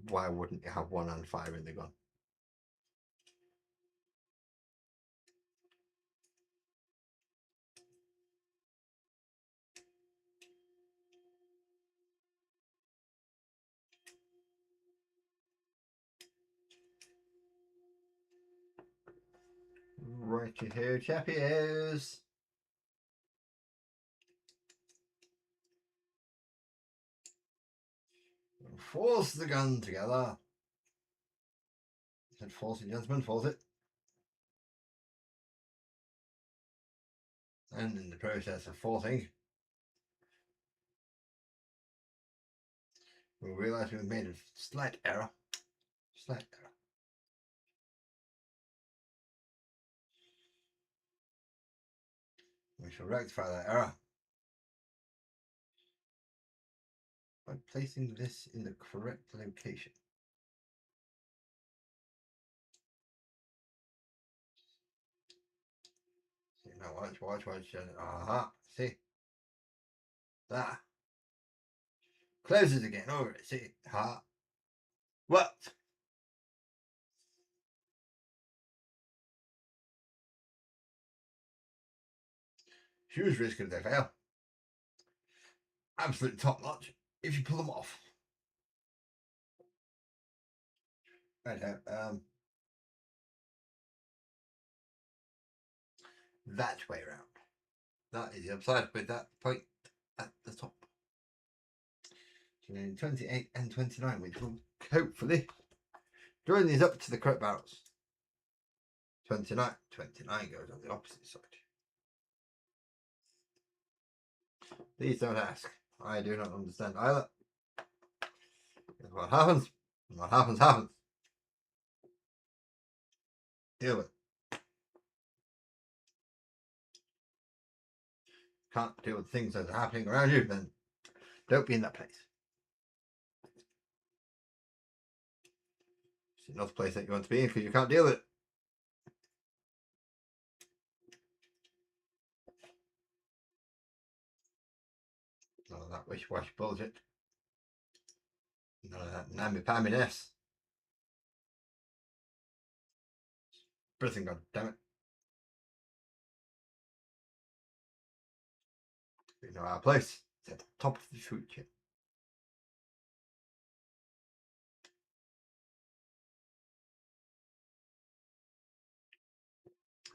why wouldn't you have one hand firing the gun? Righty here, chappies. Force the gun together. Said force it, gentlemen, force it. And in the process of forcing, we realise we've made a slight error. Slight error. We shall rectify that error by placing this in the correct location. See, now watch. Aha, see? That. Closes again, over it, see? Ha. What? Huge risk if they fail. Absolute top notch if you pull them off. Right, that way around. That is the upside with that point at the top. So then 28 and 29, which will hopefully join these up to the correct barrels. 29 goes on the opposite side. Please don't ask. I do not understand either. Because what happens, happens. Deal with it. Can't deal with things that are happening around you, then don't be in that place. It's another place that you want to be in because you can't deal with it. None of that wish-wash bullshit. None of that namby-pamby-ness. Prison, god damn it. We know our place. It's at the top of the food chain.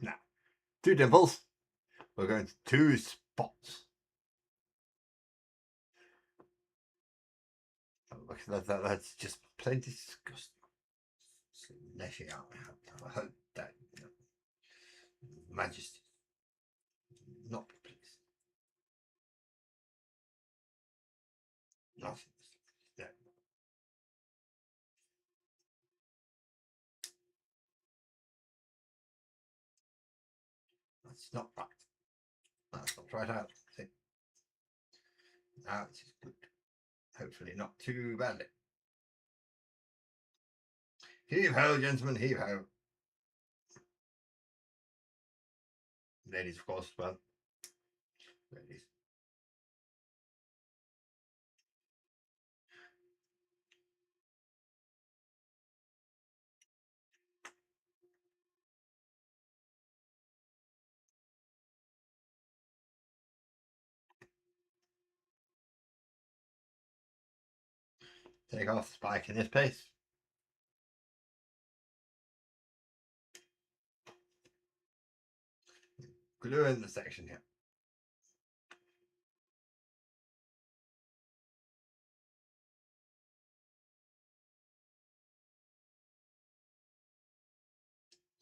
Now, 2 dimples. We're going to 2 spots. Oh, look, that's just plain disgusting. Letting out. I hope that, you know, Majesty not be pleased. Nothing. Yeah. That's not right. That's not right out. See? Now it is good. Hopefully not too badly. Heave ho, gentlemen, heave ho. Ladies, of course, well. Ladies. Take off the spike in this pace. Glue in the section here.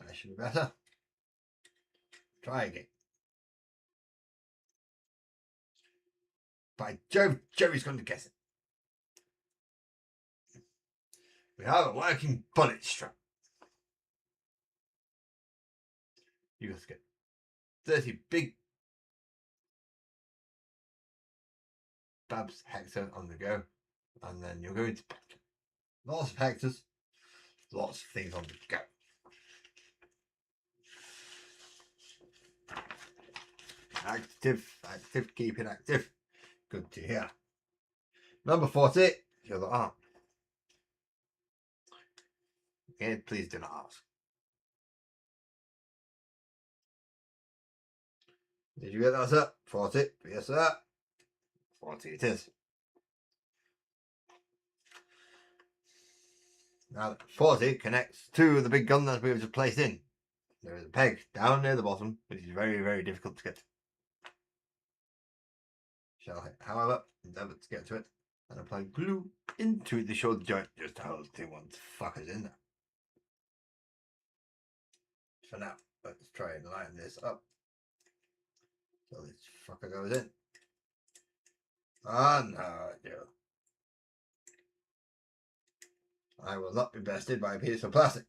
That should be better. Try again. By Jove, Joey's going to guess it. We have a working bullet strap. You just get 30 big Babs Hector on the go, and then you're going to lots of Hectors, lots of things on the go. Active, keep it active. Good to hear. Number 40, the other arm. Okay, please do not ask. Did you get that, sir? 40, yes, sir. 40 it is. Now, 40 connects to the big gun that we've just placed in. There is a peg down near the bottom, which is very, very difficult to get to. Shall I, however, endeavour to get to it and apply glue into the shoulder joint just to hold the ones fuckers in there. For now, let's try and line this up so this fucker goes in. Ah, no, dear. I will not be bested by a piece of plastic.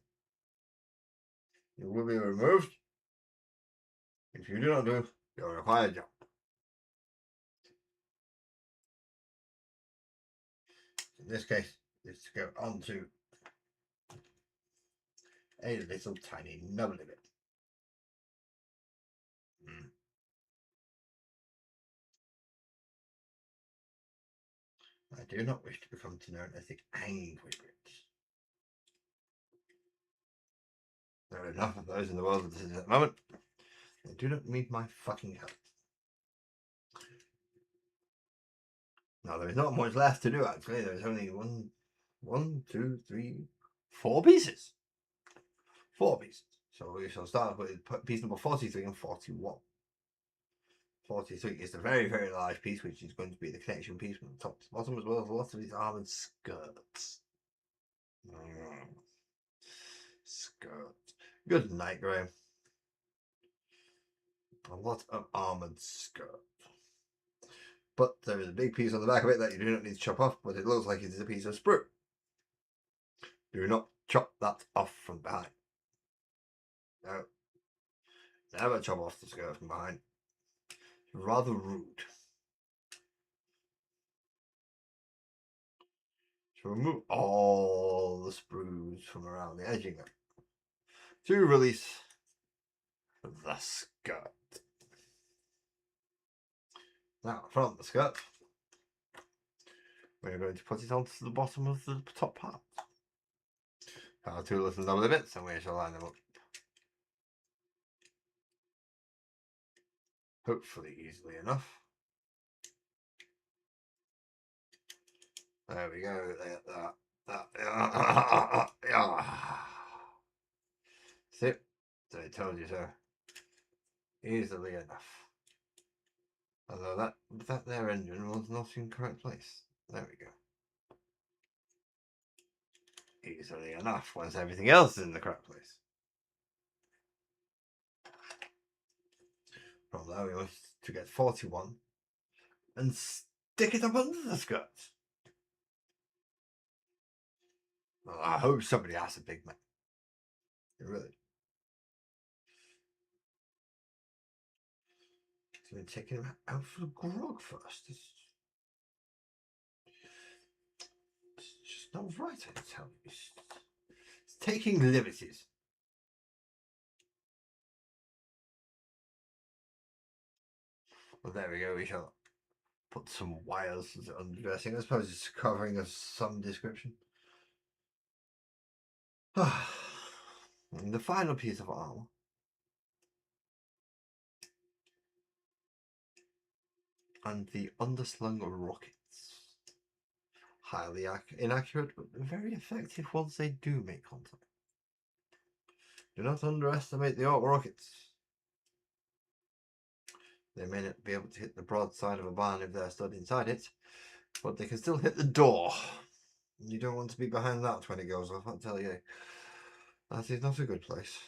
It will be removed if you do not do your required job. In this case, it's to go onto a little tiny nubbly bit. I do not wish to become known as the angry bit. There are enough of those in the world at the moment. They do not need my fucking help. Now, there is not much left to do, actually. There's only one, two, three, 4 pieces. 4 pieces. So we shall start with piece number 43 and 41. 43 is the very, very large piece, which is going to be the connection piece from the top to the bottom, as well as lots of these armoured skirts. Skirts. Good night, Graham. A lot of armoured skirt. But there is a big piece on the back of it that you do not need to chop off, but it looks like it is a piece of sprue. Do not chop that off from behind. No. Never chop off the skirt from behind. It's rather rude. To remove all the sprues from around the edging to release the skirt. Now, from the skirt, we're going to put it onto the bottom of the top part. Our 2 little double bits, and we shall line them up. Hopefully easily enough. There we go. See? So I told you so. Easily enough. Although that there engine was not in correct place. There we go. Easily enough once everything else is in the correct place. From there we want to get 41 and stick it up under the skirt. Well, I hope somebody has a big man. Really. So we're taking him out for the grog first. It's just not right, I tell you. It's taking liberties. Well, there we go. We shall put some wires as undressing. I suppose it's covering of some description. And the final piece of armor. And the underslung rockets. Highly inaccurate, but very effective once they do make contact. Do not underestimate the ARC rockets. They may not be able to hit the broadside of a barn if they're stood inside it, but they can still hit the door. You don't want to be behind that when it goes off, I'll tell you. That is not a good place.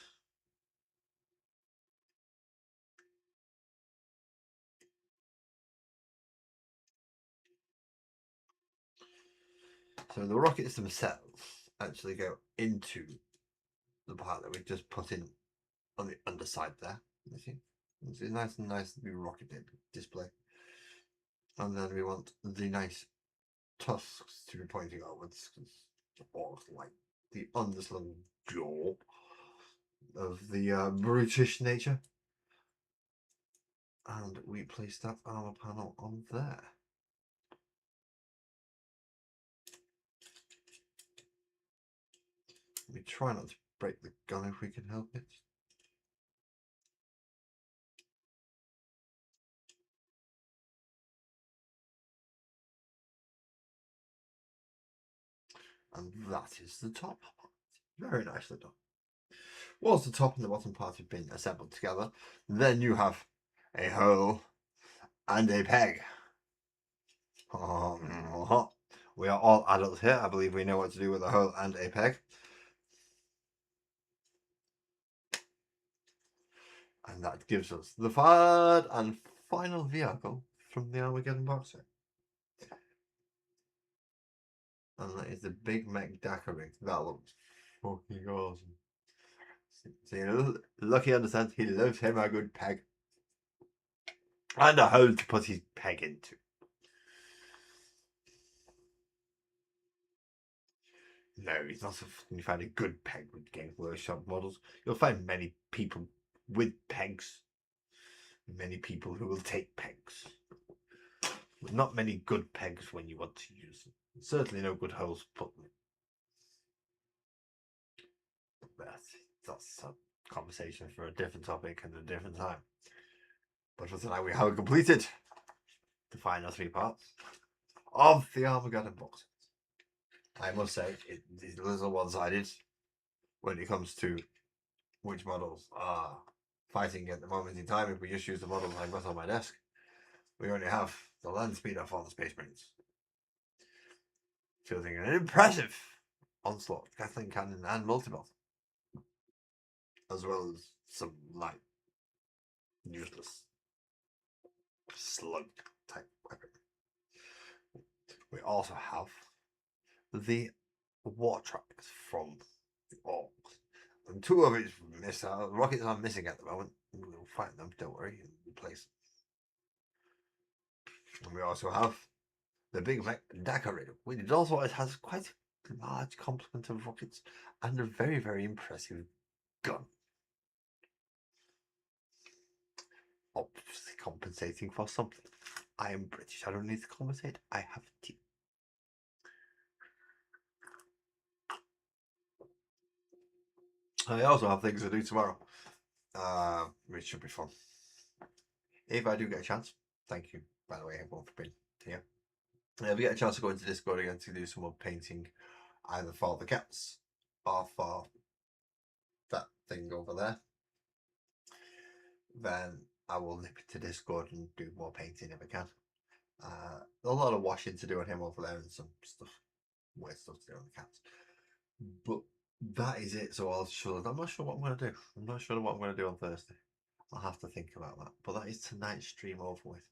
So the rockets themselves actually go into the part that we've just put in on the underside there. You see, it's a nice rocket display. And then we want the nice tusks to be pointing outwards, or like the unslung jaw of the brutish nature. And we place that armor panel on there. We try not to break the gun if we can help it. And that is the top. Very nicely done. Once the top and the bottom part have been assembled together, then you have a hole and a peg. We are all adults here. I believe we know what to do with a hole and a peg. And that gives us the third and final vehicle from the Armageddon box set. And that is the Big Mac Daiquiri. That looks fucking awesome. So Lucky understands he loves him a good peg. And a hole to put his peg into. No, it's not so you find a good peg with Games Workshop models. You'll find many people with pegs. Many people who will take pegs. But not many good pegs when you want to use them. Certainly no good holes to put them. But that's a conversation for a different topic and a different time. But for tonight we have completed the final 3 parts of the Armageddon box. I must say, it is a little one-sided when it comes to which models are fighting at the moment in time. If we just use the models I've got on my desk, we only have the land speeder for the Space Marines. Fielding an impressive onslaught, Gatling cannon, and multi-bot, as well as some light, useless slug type weapon. We also have the war trucks from the Orcs. And 2 of its rockets are missing at the moment. We'll find them, don't worry, and replace them. And we also have the Big Mac Daiquiri, which also has quite a large complement of rockets and a very, very impressive gun. Obviously compensating for something. I am British, I don't need to compensate, I have tea. I also have things to do tomorrow, which should be fun. If I do get a chance, thank you, by the way, everyone, for being here. If you get a chance to go into Discord again to do some more painting, either for the cats or for that thing over there, then I will nip to Discord and do more painting if I can. A lot of washing to do on him over there and some stuff, weird stuff to do on the cats. But that is it. So I'm not sure what I'm going to do. I'm not sure what I'm going to do on Thursday. I'll have to think about that. But that is tonight's stream over with.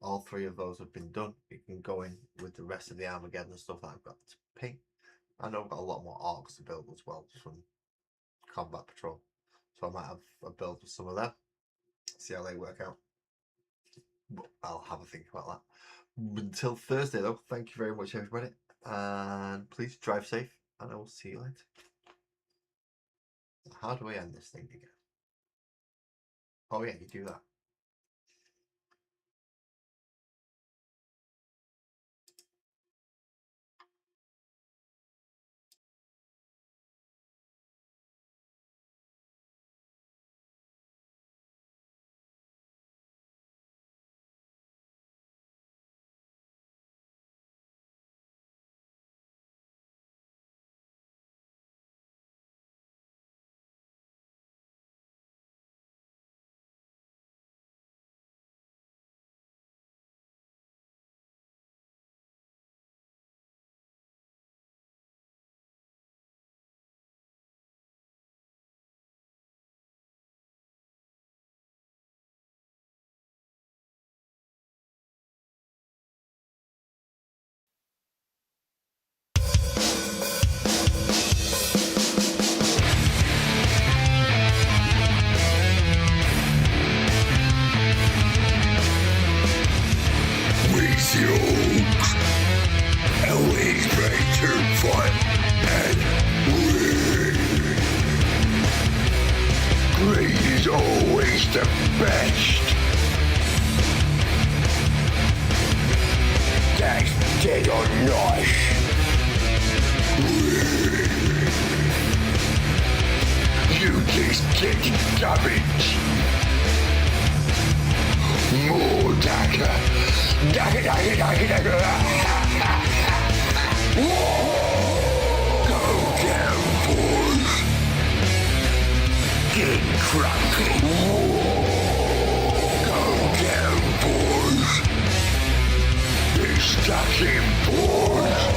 All 3 of those have been done. You can go in with the rest of the Armageddon stuff that I've got to paint. I know I've got a lot more arcs to build as well from Combat Patrol. So I might have a build with some of them. See how they work out. But I'll have a think about that. Until Thursday though, thank you very much everybody. And please drive safe. And I will see you later. How do I end this thing again? Oh yeah, you do that. Raid is always the best. That's dead or nice. You just get garbage. More dagger. Dagger, dagger, dagger, dagger. Go down, boys. Get crunk. Go down, boys. Get stuck in, boys.